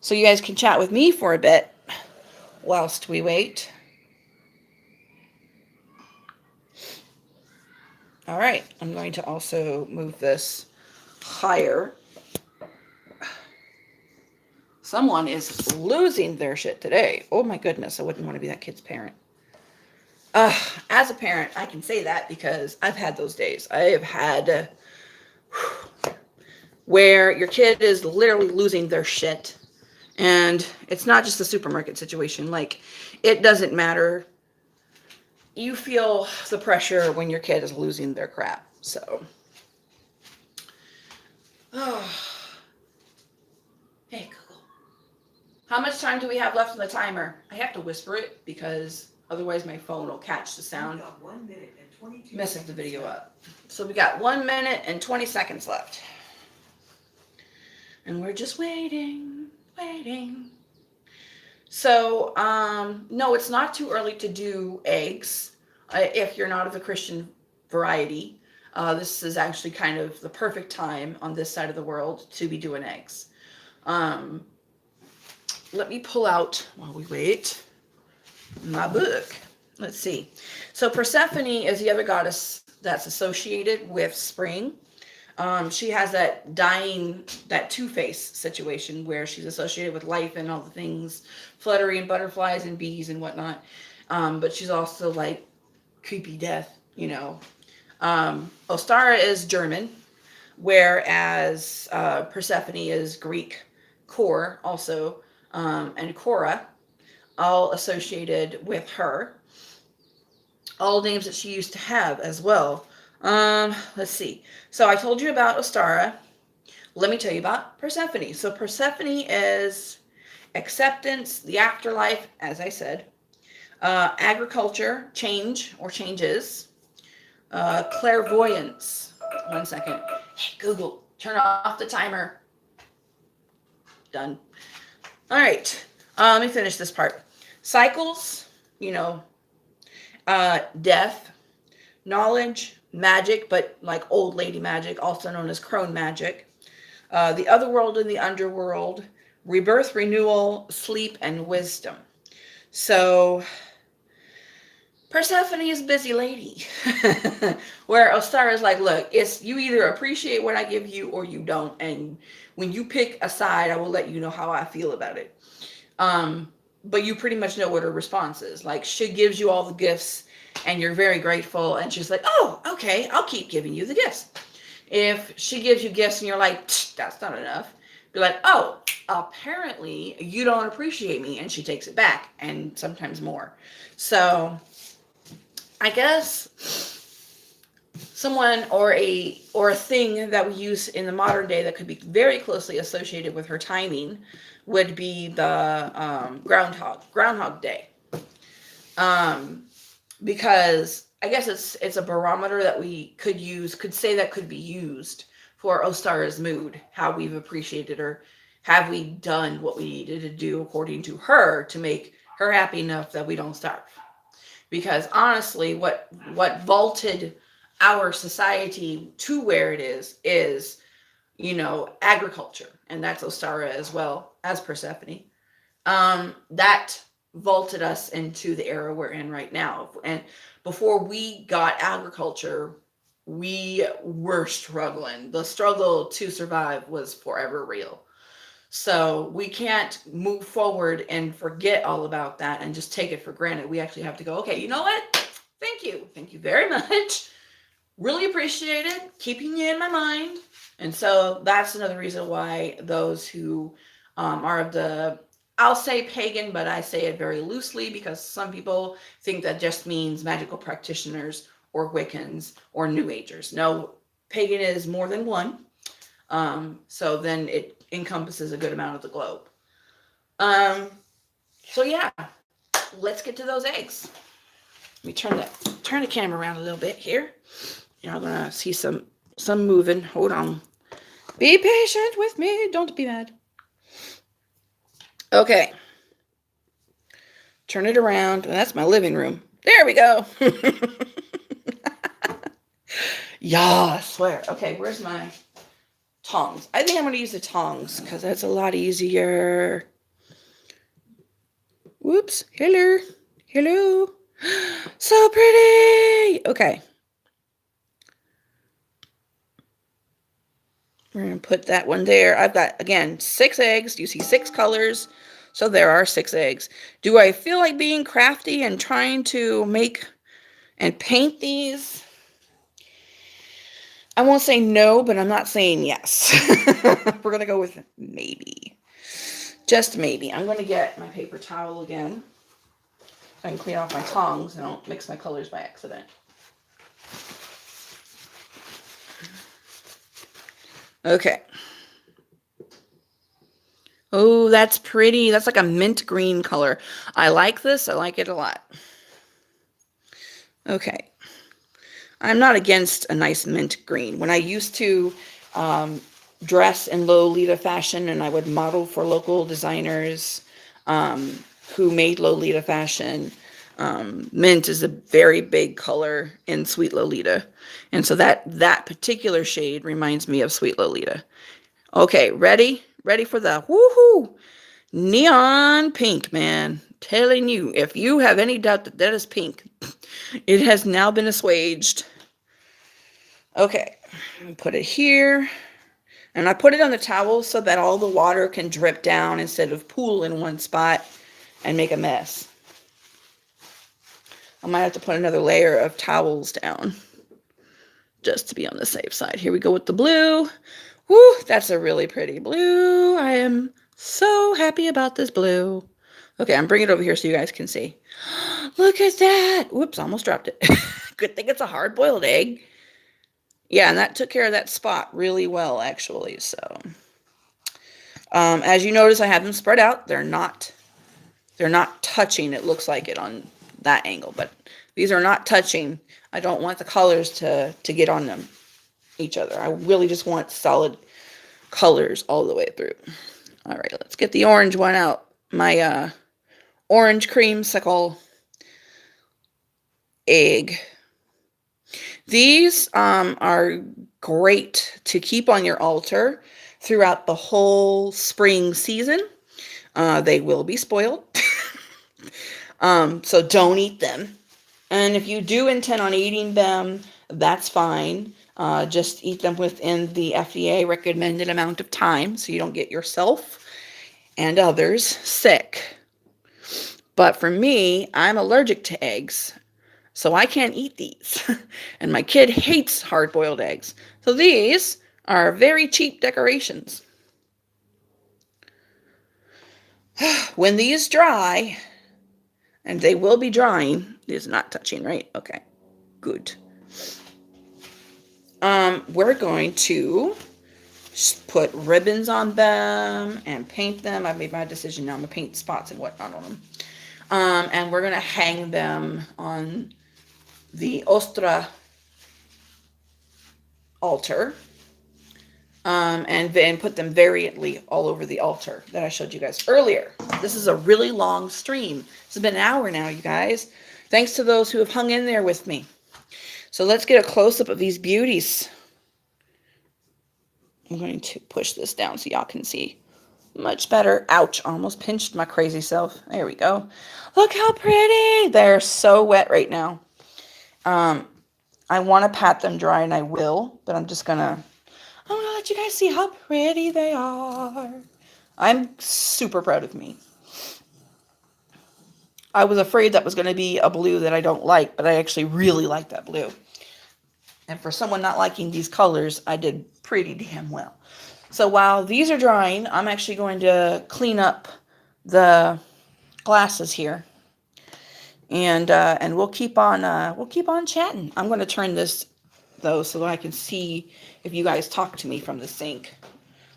so you guys can chat with me for a bit whilst we wait. All right, I'm going to also move this higher. Someone is losing their shit today. Oh my goodness, I wouldn't want to be that kid's parent. As a parent, I can say that because I've had those days. I have had where your kid is literally losing their shit. And it's not just a supermarket situation. Like, it doesn't matter. You feel the pressure when your kid is losing their crap. So, hey, Google. How much time do we have left on the timer? I have to whisper it because otherwise my phone will catch the sound. You've got 1 minute and 22 Messes the seconds video left. up. So we got 1 minute and 20 seconds left. And we're just waiting. So, no, it's not too early to do eggs if you're not of the Christian variety. This is actually kind of the perfect time on this side of the world to be doing eggs. Let me pull out, while we wait, my book. Let's see. So Persephone is the other goddess that's associated with spring. She has that dying, that two-face situation where she's associated with life and all the things, fluttery and butterflies and bees and whatnot. But she's also like creepy death, you know. Ostara is German, whereas Persephone is Greek. Kor also, and Cora, all associated with her. All names that she used to have as well. Let's see. So I told you about Ostara. Let me tell you about Persephone. So Persephone is acceptance, the afterlife, as I said, agriculture, change or changes, clairvoyance. 1 second. Hey, Google, turn off the timer. Done. All right. Let me finish this part. Cycles, you know, death, knowledge, magic, but like old lady magic, also known as crone magic, the other world and the underworld, rebirth, renewal, sleep, and wisdom. So Persephone is a busy lady. Where Ostara is like, look, it's you either appreciate what I give you or you don't. And when you pick a side, I will let you know how I feel about it. But you pretty much know what her response is. Like, she gives you all the gifts and you're very grateful. And she's like, oh, okay, I'll keep giving you the gifts. If she gives you gifts and you're like, that's not enough, be like, oh, apparently you don't appreciate me. And she takes it back, and sometimes more. So I guess someone or a thing that we use in the modern day that could be very closely associated with her timing would be the Groundhog Day. Because I guess it's a barometer that we could say that could be used for Ostara's mood, how we've appreciated her, have we done what we needed to do according to her to make her happy enough that we don't starve. Because honestly, what vaulted our society to where it is, you know, agriculture. And that's Ostara as well as Persephone. That vaulted us into the era we're in right now. And before we got agriculture, we were struggling. The struggle to survive was forever real. So we can't move forward and forget all about that and just take it for granted. We actually have to go, okay, you know what? Thank you. Thank you very much. Really appreciate it. Keeping you in my mind. And so that's another reason why those who are of the, I'll say pagan, but I say it very loosely because some people think that just means magical practitioners or Wiccans or New Agers. No, pagan is more than one. So then it encompasses a good amount of the globe. So yeah, let's get to those eggs. Let me turn the camera around a little bit here. You're gonna see some moving. Hold on. Be patient with me. Don't be mad. Okay. Turn it around. That's my living room. There we go. Yeah, I swear. Okay, where's my tongs? I think I'm gonna use the tongs because that's a lot easier. Whoops. Hello. Hello. So pretty. Okay. We're going to put that one there. I've got, again, 6 eggs. You see 6 colors. So there are 6 eggs. Do I feel like being crafty and trying to make and paint these? I won't say no, but I'm not saying yes. We're going to go with maybe. Just maybe. I'm going to get my paper towel again. So I can clean off my tongs and I don't mix my colors by accident. Okay. Oh, that's pretty. That's like a mint green color. I like this. I like it a lot. Okay. I'm not against a nice mint green. When I used to dress in Lolita fashion and I would model for local designers who made Lolita fashion, mint is a very big color in Sweet Lolita. And so that particular shade reminds me of Sweet Lolita. Okay, ready? Ready for the woohoo! Neon pink, man. Telling you, if you have any doubt that that is pink, it has now been assuaged. Okay, put it here. And I put it on the towel so that all the water can drip down instead of pool in one spot and make a mess. I might have to put another layer of towels down just to be on the safe side. Here we go with the blue. Woo, that's a really pretty blue. I am so happy about this blue. Okay, I'm bringing it over here so you guys can see. Look at that. Whoops, almost dropped it. Good thing it's a hard-boiled egg. Yeah, and that took care of that spot really well, actually. So, as you notice, I have them spread out. They're not touching. It looks like it on that angle, but these are not touching. I don't want the colors to get on them, each other. I really just want solid colors all the way through. All right, let's get the orange one out. My orange creamsicle egg. These are great to keep on your altar throughout the whole spring season. They will be spoiled. So don't eat them. And if you do intend on eating them, that's fine. Just eat them within the FDA recommended amount of time so you don't get yourself and others sick. But for me, I'm allergic to eggs, so I can't eat these. And my kid hates hard-boiled eggs. So these are very cheap decorations. When these dry, and they will be drying, these are not touching, right? Okay, good. We're going to put ribbons on them and paint them. I made my decision now. I'm going to paint spots and whatnot on them. And we're going to hang them on the Ostara altar. And then put them variantly all over the altar that I showed you guys earlier. This is a really long stream. It's been an hour now, you guys. Thanks to those who have hung in there with me. So let's get a close-up of these beauties. I'm going to push this down so y'all can see. Much better. Ouch, almost pinched my crazy self. There we go. Look how pretty. They're so wet right now. I want to pat them dry, and I will, but I'm gonna let you guys see how pretty they are. I'm super proud of me. I was afraid that was going to be a blue that I don't like, but I actually really like that blue. And for someone not liking these colors, I did pretty damn well. So while these are drying, I'm actually going to clean up the glasses here. And we'll keep on chatting. I'm going to turn this though so that I can see if you guys talk to me from the sink.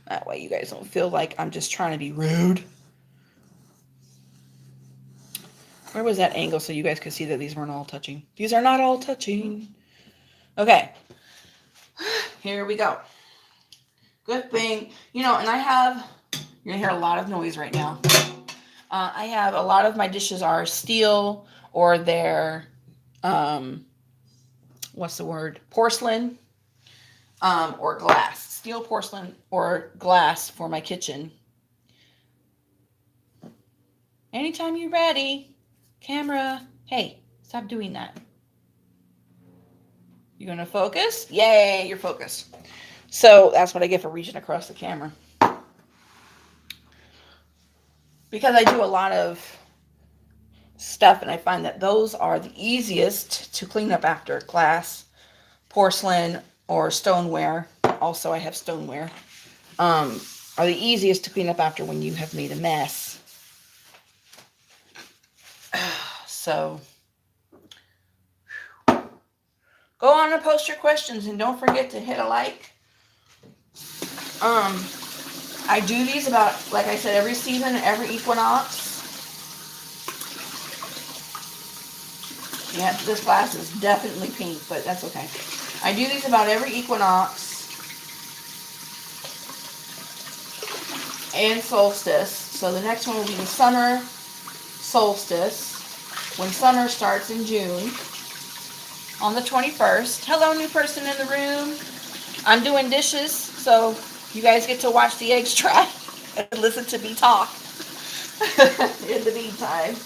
That way you guys don't feel like I'm just trying to be rude. Where was that angle so you guys could see that these weren't all touching? These are not all touching. Okay. Here we go. Good thing. And you're going to hear a lot of noise right now. I have a lot of my dishes are steel or they're, porcelain or glass. Steel, porcelain, or glass for my kitchen. Anytime you're ready. Camera. Hey, stop doing that. You gonna focus? Yay, you're focused. So that's what I get for reaching across the camera. Because I do a lot of stuff and I find that those are the easiest to clean up after. Glass, porcelain, or stoneware. Also, I have stoneware. Are the easiest to clean up after when you have made a mess. So, go on and post your questions and don't forget to hit a like. I do these about, like I said, every season, every equinox. Yeah, this glass is definitely pink, but that's okay. I do these about every equinox and solstice. So the next one will be the summer solstice, when summer starts in June on the 21st. Hello, new person in the room. I'm doing dishes, so you guys get to watch the Eggcelent and listen to me talk in the meantime.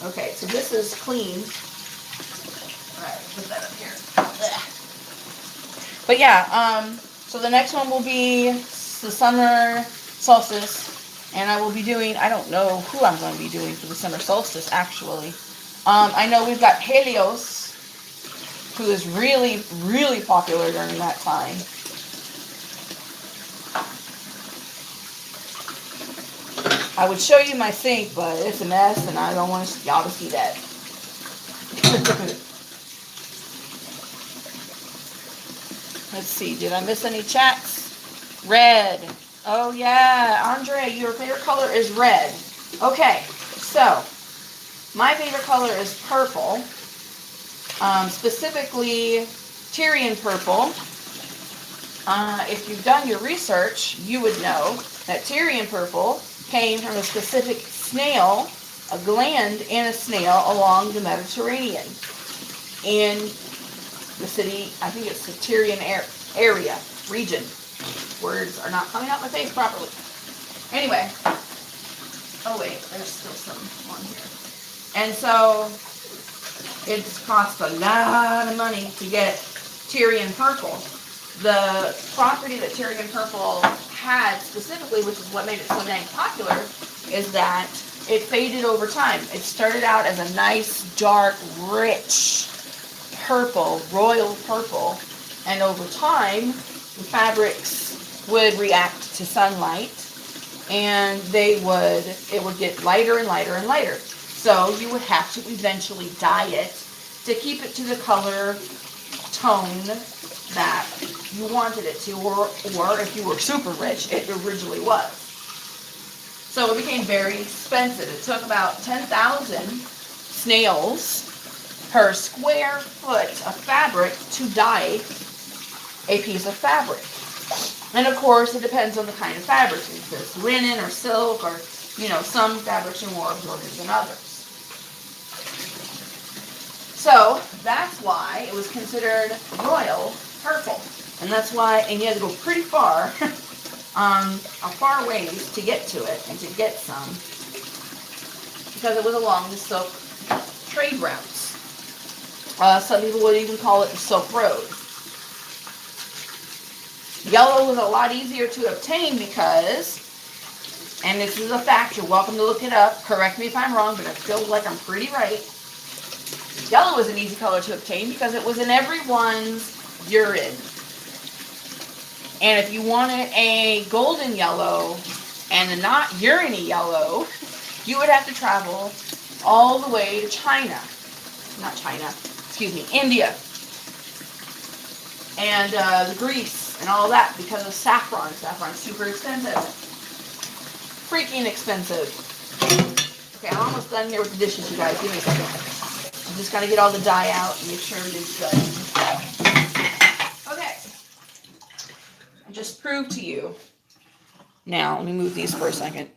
Okay, so this is clean. All right, put that up here. But yeah, so the next one will be the summer solstice. And I will be doing, I don't know who I'm going to be doing for the summer solstice, actually. I know we've got Helios, who is really, really popular during that time. I would show you my sink, but it's a mess, and I don't want y'all to see that. Let's see, did I miss any chats? Red. Oh yeah, Andre, your favorite color is red. Okay, so my favorite color is purple, specifically Tyrian purple. If you've done your research, you would know that Tyrian purple came from a specific snail, a gland in a snail along the Mediterranean. In the city, I think it's the Tyrian area, region. Words are not coming out my face properly. Anyway. Oh wait, there's still some on here. And so, it's cost a lot of money to get Tyrian purple. The property that Tyrian purple had specifically, which is what made it so dang popular, is that it faded over time. It started out as a nice, dark, rich purple, royal purple, and over time, the fabrics would react to sunlight, and it would get lighter and lighter and lighter. So you would have to eventually dye it to keep it to the color tone that you wanted it to, or if you were super rich, it originally was. So it became very expensive. It took about 10,000 snails per square foot of fabric to dye a piece of fabric. And of course, it depends on the kind of fabric. If it's linen or silk or, some fabrics are more absorbent than others. So that's why it was considered royal purple. And that's why, and you had to go pretty far a far ways to get to it and to get some, because it was along the silk trade routes. Some people would even call it the Silk Road. Yellow was a lot easier to obtain because, and this is a fact, you're welcome to look it up, correct me if I'm wrong, but I feel like I'm pretty right. Yellow was an easy color to obtain because it was in everyone's urine. And if you wanted a golden yellow and a not urine yellow, you would have to travel all the way to China. Not China, excuse me, India. And the Greece and all that because of saffron. Saffron's super expensive. Freaking expensive. Okay, I'm almost done here with the dishes, you guys. Give me a second. I'm just gotta get all the dye out and make sure everything's good. Okay. I just proved to you. Now, let me move these for a second.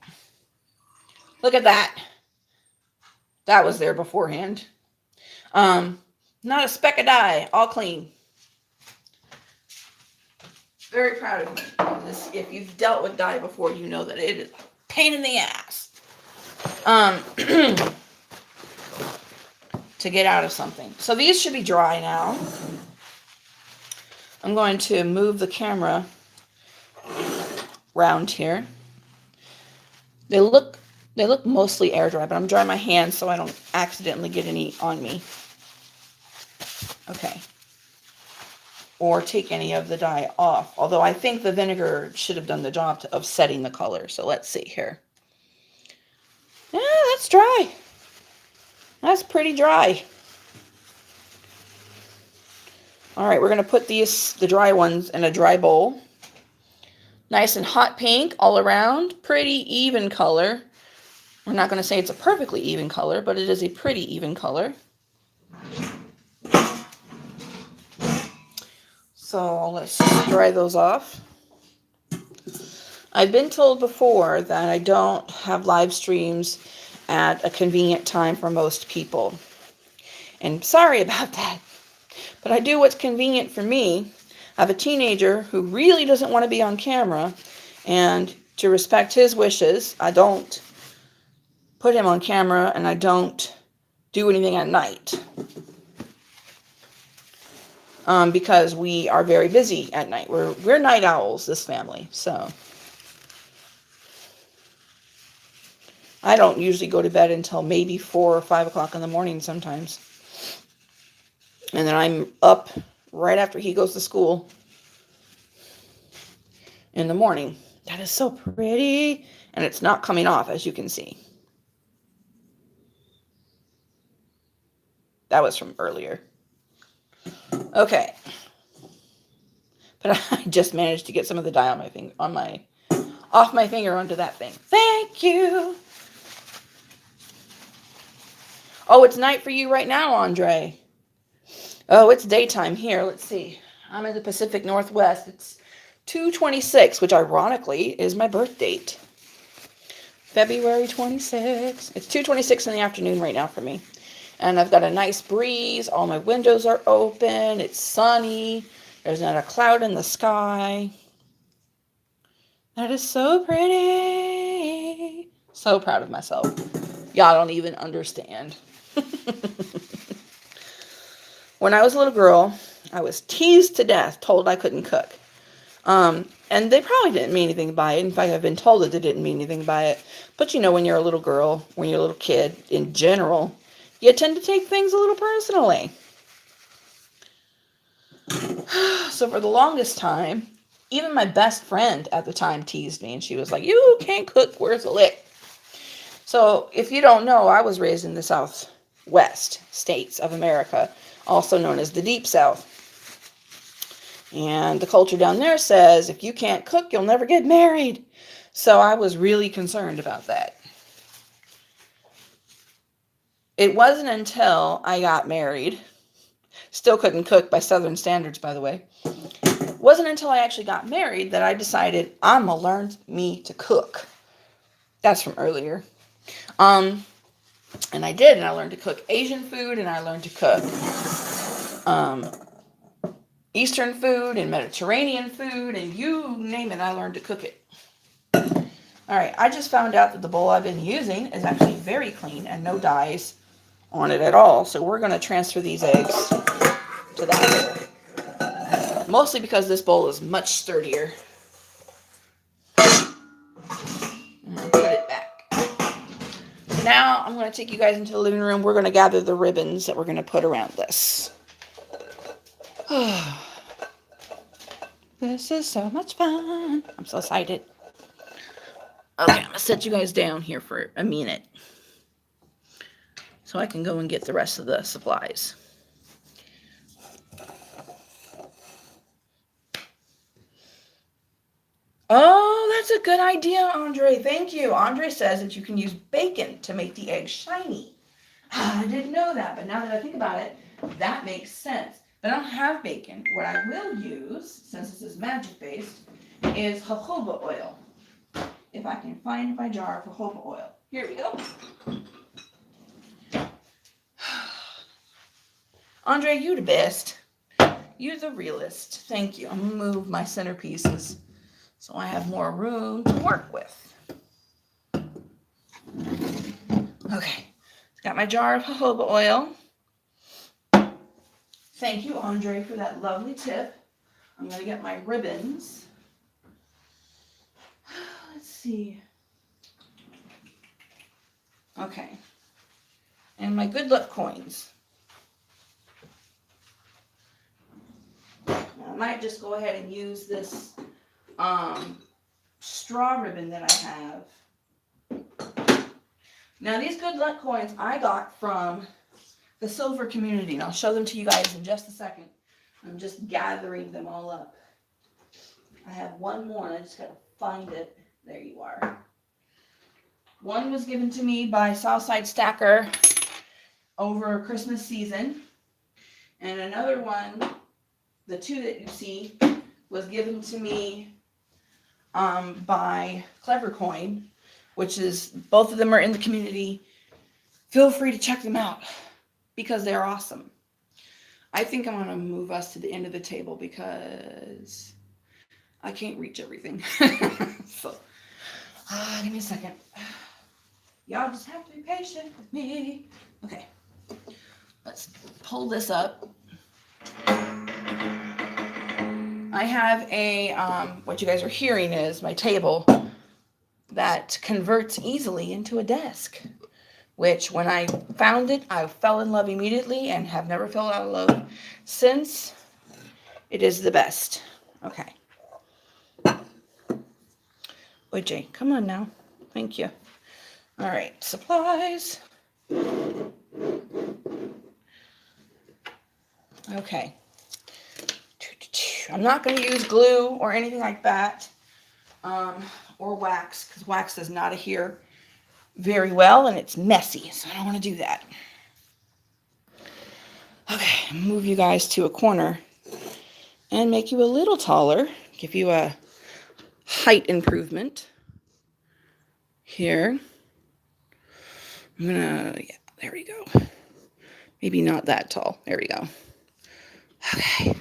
Look at that. That was there beforehand. Not a speck of dye. All clean. Very proud of this. If you've dealt with dye before, you know that it is a pain in the ass. To get out of something. So these should be dry now. I'm going to move the camera round here. They look mostly air dry, but I'm drying my hands so I don't accidentally get any on me. Okay. Or take any of the dye off. Although I think the vinegar should have done the job of setting the color. So let's see here. Yeah, that's dry. That's pretty dry. All right, we're going to put the dry ones in a dry bowl. Nice and hot pink all around. Pretty even color. We're not going to say it's a perfectly even color, but it is a pretty even color. So let's dry those off. I've been told before that I don't have live streams at a convenient time for most people. And sorry about that. But I do what's convenient for me. I have a teenager who really doesn't want to be on camera. And to respect his wishes, I don't put him on camera and I don't do anything at night. Because we are very busy at night. We're night owls, this family. So I don't usually go to bed until maybe 4 or 5 o'clock in the morning sometimes. And then I'm up right after he goes to school in the morning. That is so pretty. And it's not coming off, as you can see. That was from earlier. Okay. But I just managed to get some of the dye on my finger, off my finger onto that thing. Thank you. Oh, it's night for you right now, Andre. Oh, it's daytime here. Let's see. I'm in the Pacific Northwest. It's 2/26, which ironically is my birth date. February 26. It's 2:26 in the afternoon right now for me. And I've got a nice breeze. All my windows are open. It's sunny. There's not a cloud in the sky. That is so pretty. So proud of myself. Y'all don't even understand. When I was a little girl, I was teased to death, told I couldn't cook. And they probably didn't mean anything by it. In fact, I've been told that they didn't mean anything by it. But you know, when you're a little girl, when you're a little kid, in general, you tend to take things a little personally. So for the longest time, even my best friend at the time teased me. And she was like, you can't cook worth a lick. So if you don't know, I was raised in the Southwest states of America, also known as the Deep South. And the culture down there says, if you can't cook, you'll never get married. So I was really concerned about that. It wasn't until I got married, still couldn't cook by Southern standards, by the way. It wasn't until I actually got married that I decided I'm going to learn me to cook. That's from earlier. And I did, and I learned to cook Asian food, and I learned to cook Eastern food and Mediterranean food, and you name it, I learned to cook it. All right, I just found out that the bowl I've been using is actually very clean and no dyes on it at all. So we're going to transfer these eggs to that bowl. Mostly because this bowl is much sturdier. And put it back. Now I'm going to take you guys into the living room. We're going to gather the ribbons that we're going to put around this. This is so much fun. I'm so excited. Okay, I'm going to set you guys down here for a minute so I can go and get the rest of the supplies. Oh, that's a good idea, Andre. Thank you. Andre says that you can use bacon to make the eggs shiny. I didn't know that, but now that I think about it, that makes sense. But I don't have bacon. What I will use, since this is magic-based, is jojoba oil. If I can find my jar of jojoba oil. Here we go. Andre, you the best. You're the realist. Thank you. I'm going to move my centerpieces so I have more room to work with. Okay. Got my jar of jojoba oil. Thank you, Andre, for that lovely tip. I'm going to get my ribbons. Let's see. Okay. And my good luck coins. Now, I might just go ahead and use this straw ribbon that I have. Now, these good luck coins I got from the silver community, and I'll show them to you guys in just a second. I'm just gathering them all up. I have one more, and I just got to find it. There you are. One was given to me by Southside Stacker over Christmas season, and another one, the two that you see, was given to me by Clever Coin, which is, both of them are in the community. Feel free to check them out because they're awesome. I think I'm going to move us to the end of the table because I can't reach everything. So, give me a second. Y'all just have to be patient with me. Okay, let's pull this up. I have a, what you guys are hearing is my table that converts easily into a desk, which when I found it, I fell in love immediately and have never fell out of love since. It is the best. Okay. OJ, come on now. Thank you. All right, supplies. Okay. I'm not going to use glue or anything like that, or wax, because wax does not adhere very well and it's messy, so I don't want to do that. Okay, move you guys to a corner and make you a little taller, give you a height improvement here. I'm gonna, yeah, there we go. Maybe not that tall. There we go. Okay,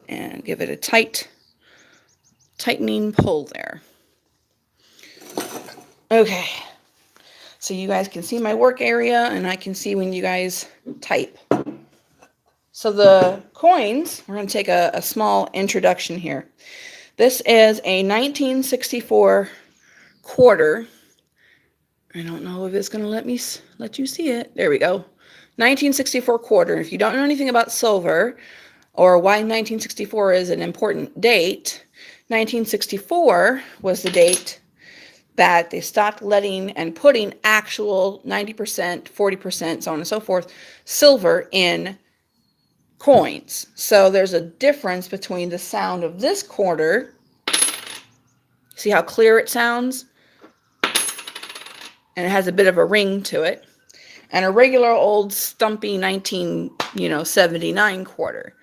and give it a tightening pull there. Okay, so you guys can see my work area and I can see when you guys type. So the coins, we're going to take a small introduction here. This is a 1964 quarter. I don't know if it's going to let you see it. There we go. 1964 quarter. If you don't know anything about silver or why 1964 is an important date, 1964 was the date that they stopped letting and putting actual 90%, 40%, so on and so forth, silver in coins. So there's a difference between the sound of this quarter. See how clear it sounds? And it has a bit of a ring to it. And a regular old stumpy 1979 quarter.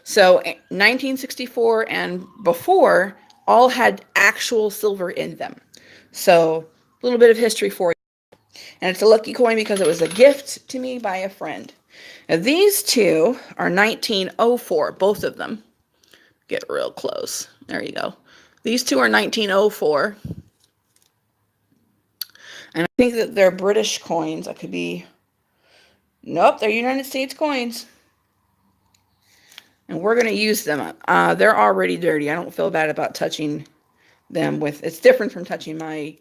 So 1964 and before all had actual silver in them. So a little bit of history for you. And it's a lucky coin because it was a gift to me by a friend. Now these two are 1904, both of them. Get real close. There you go. These two are 1904. And I think that they're British coins. I could be... Nope, they're United States coins. And we're going to use them. They're already dirty. I don't feel bad about touching them with... It's different from touching my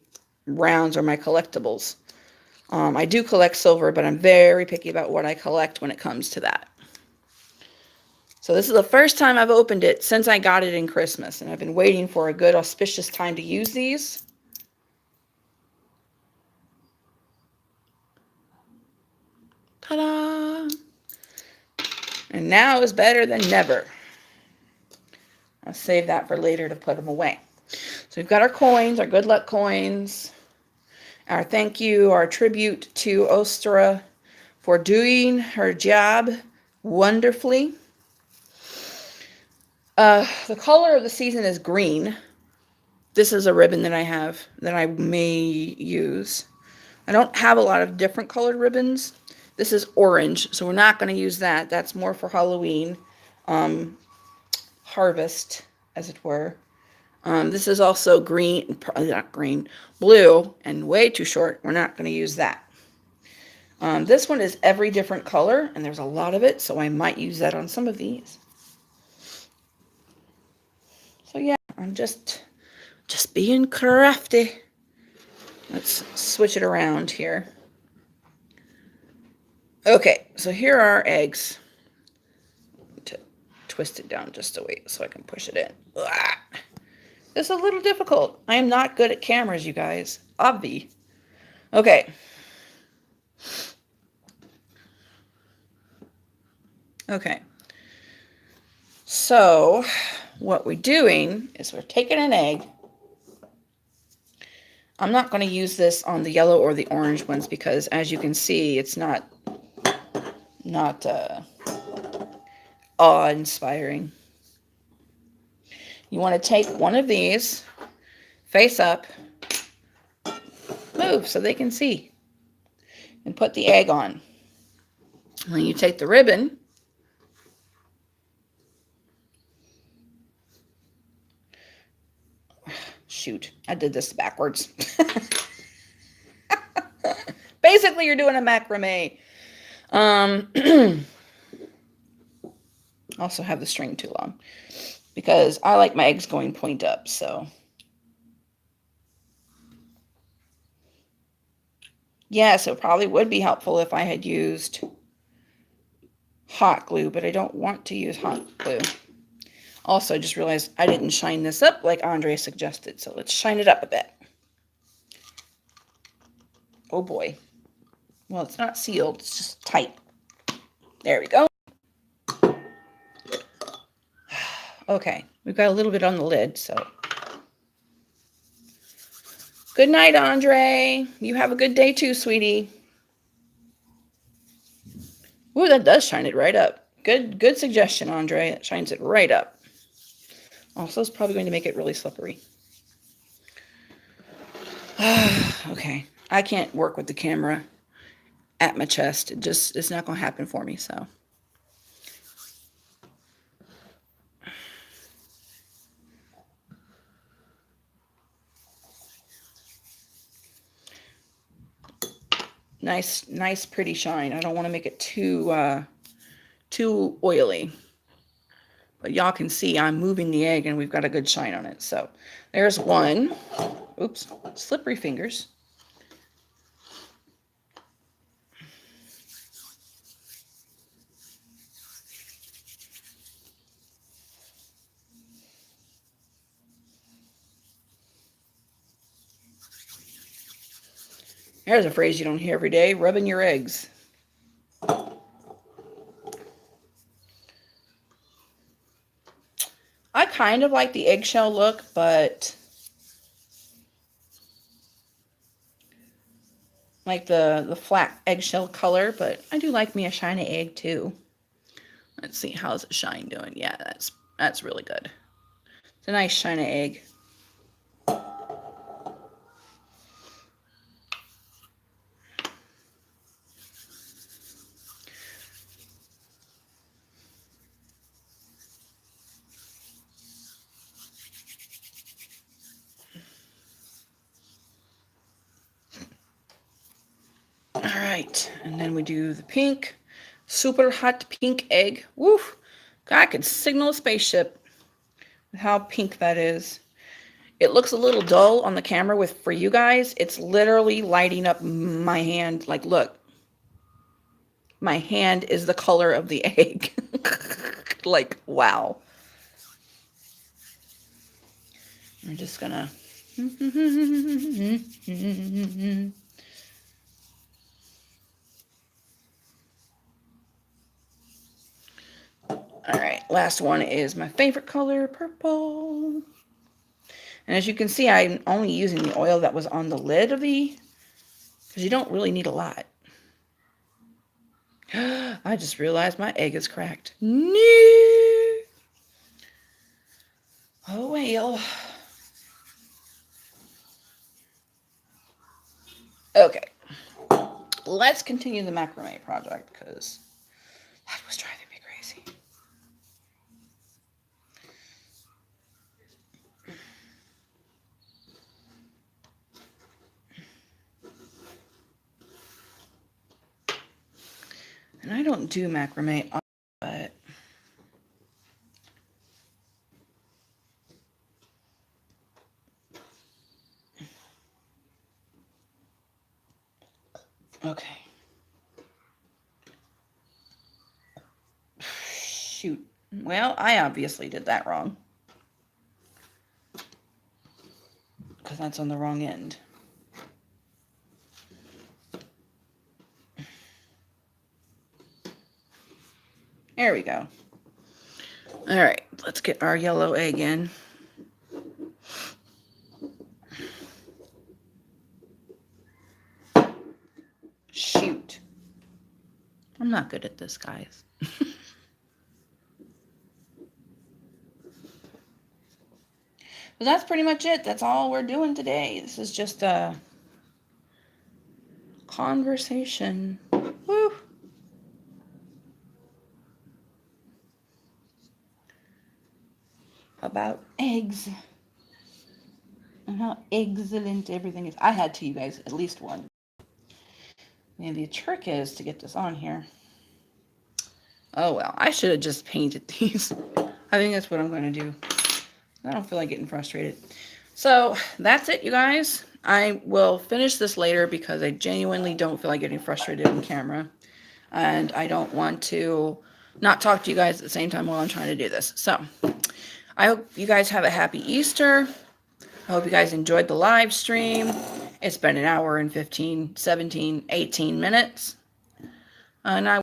rounds or my collectibles. I do collect silver, but I'm very picky about what I collect when it comes to that. So this is the first time I've opened it since I got it in Christmas. And I've been waiting for a good auspicious time to use these. Ta-da! And now is better than never. I'll save that for later to put them away. So we've got our coins, our good luck coins. Our thank you, our tribute to Ostara for doing her job wonderfully. The color of the season is green. This is a ribbon that I have that I may use. I don't have a lot of different colored ribbons. This is orange, so we're not going to use that. That's more for Halloween. Harvest, as it were. This is also green, not green, blue, and way too short. We're not going to use that. This one is every different color, and there's a lot of it, so I might use that on some of these. So yeah, I'm just being crafty. Let's switch it around here. Okay, so here are our eggs. To twist it down just a wait so I can push it in. Ugh. It's a little difficult. I am not good at cameras, you guys. Obvi. Okay. Okay. So, what we're doing is we're taking an egg. I'm not going to use this on the yellow or the orange ones because, as you can see, it's not awe-inspiring. You want to take one of these, face up, move so they can see, and put the egg on. Then you take the ribbon, shoot, I did this backwards. Basically, you're doing a macrame. Also have the string too long because I like my eggs going point up, so. Yes, it probably would be helpful if I had used hot glue, but I don't want to use hot glue. Also, I just realized I didn't shine this up like Andre suggested, so let's shine it up a bit. Oh boy. Well, it's not sealed, it's just tight. There we go. Okay, we've got a little bit on the lid, so. Good night, Andre. You have a good day too, sweetie. Ooh, that does shine it right up. Good suggestion, Andre. It shines it right up. Also, it's probably going to make it really slippery. Okay, I can't work with the camera at my chest. It's not going to happen for me, so. Nice, pretty shine. I don't want to make it too oily. But y'all can see I'm moving the egg and we've got a good shine on it. So there's one. Oops, slippery fingers. There's a phrase you don't hear every day, rubbing your eggs. I kind of like the eggshell look, but like the flat eggshell color, but I do like me a shiny egg too. Let's see, how's the shine doing? Yeah, that's really good. It's a nice shiny egg. right, and then we do the pink, super hot pink egg. Woof! I could signal a spaceship with how pink that is. It looks a little dull on the camera for you guys. It's literally lighting up my hand. Like, look. My hand is the color of the egg. Like, wow. I'm just gonna... All right, last one is my favorite color, purple. And as you can see, I'm only using the oil that was on the lid of the, because you don't really need a lot. I just realized my egg is cracked. No. Oh, well. Okay. Let's continue the macrame project because that was driving me crazy. And I don't do macrame, but okay. Shoot. Well, I obviously did that wrong. Because that's on the wrong end. There we go. All right, let's get our yellow egg in. Shoot. I'm not good at this, guys. But that's pretty much it. That's all we're doing today. This is just a conversation. Woo. About eggs. And how excellent everything is. I had to, you guys, at least one. And the trick is to get this on here. Oh, well, I should have just painted these. I think that's what I'm going to do. I don't feel like getting frustrated. So that's it, you guys. I will finish this later because I genuinely don't feel like getting frustrated on camera. And I don't want to not talk to you guys at the same time while I'm trying to do this. So I hope you guys have a happy Easter. I hope you guys enjoyed the live stream. It's been an hour and 15, 17, 18 minutes. And I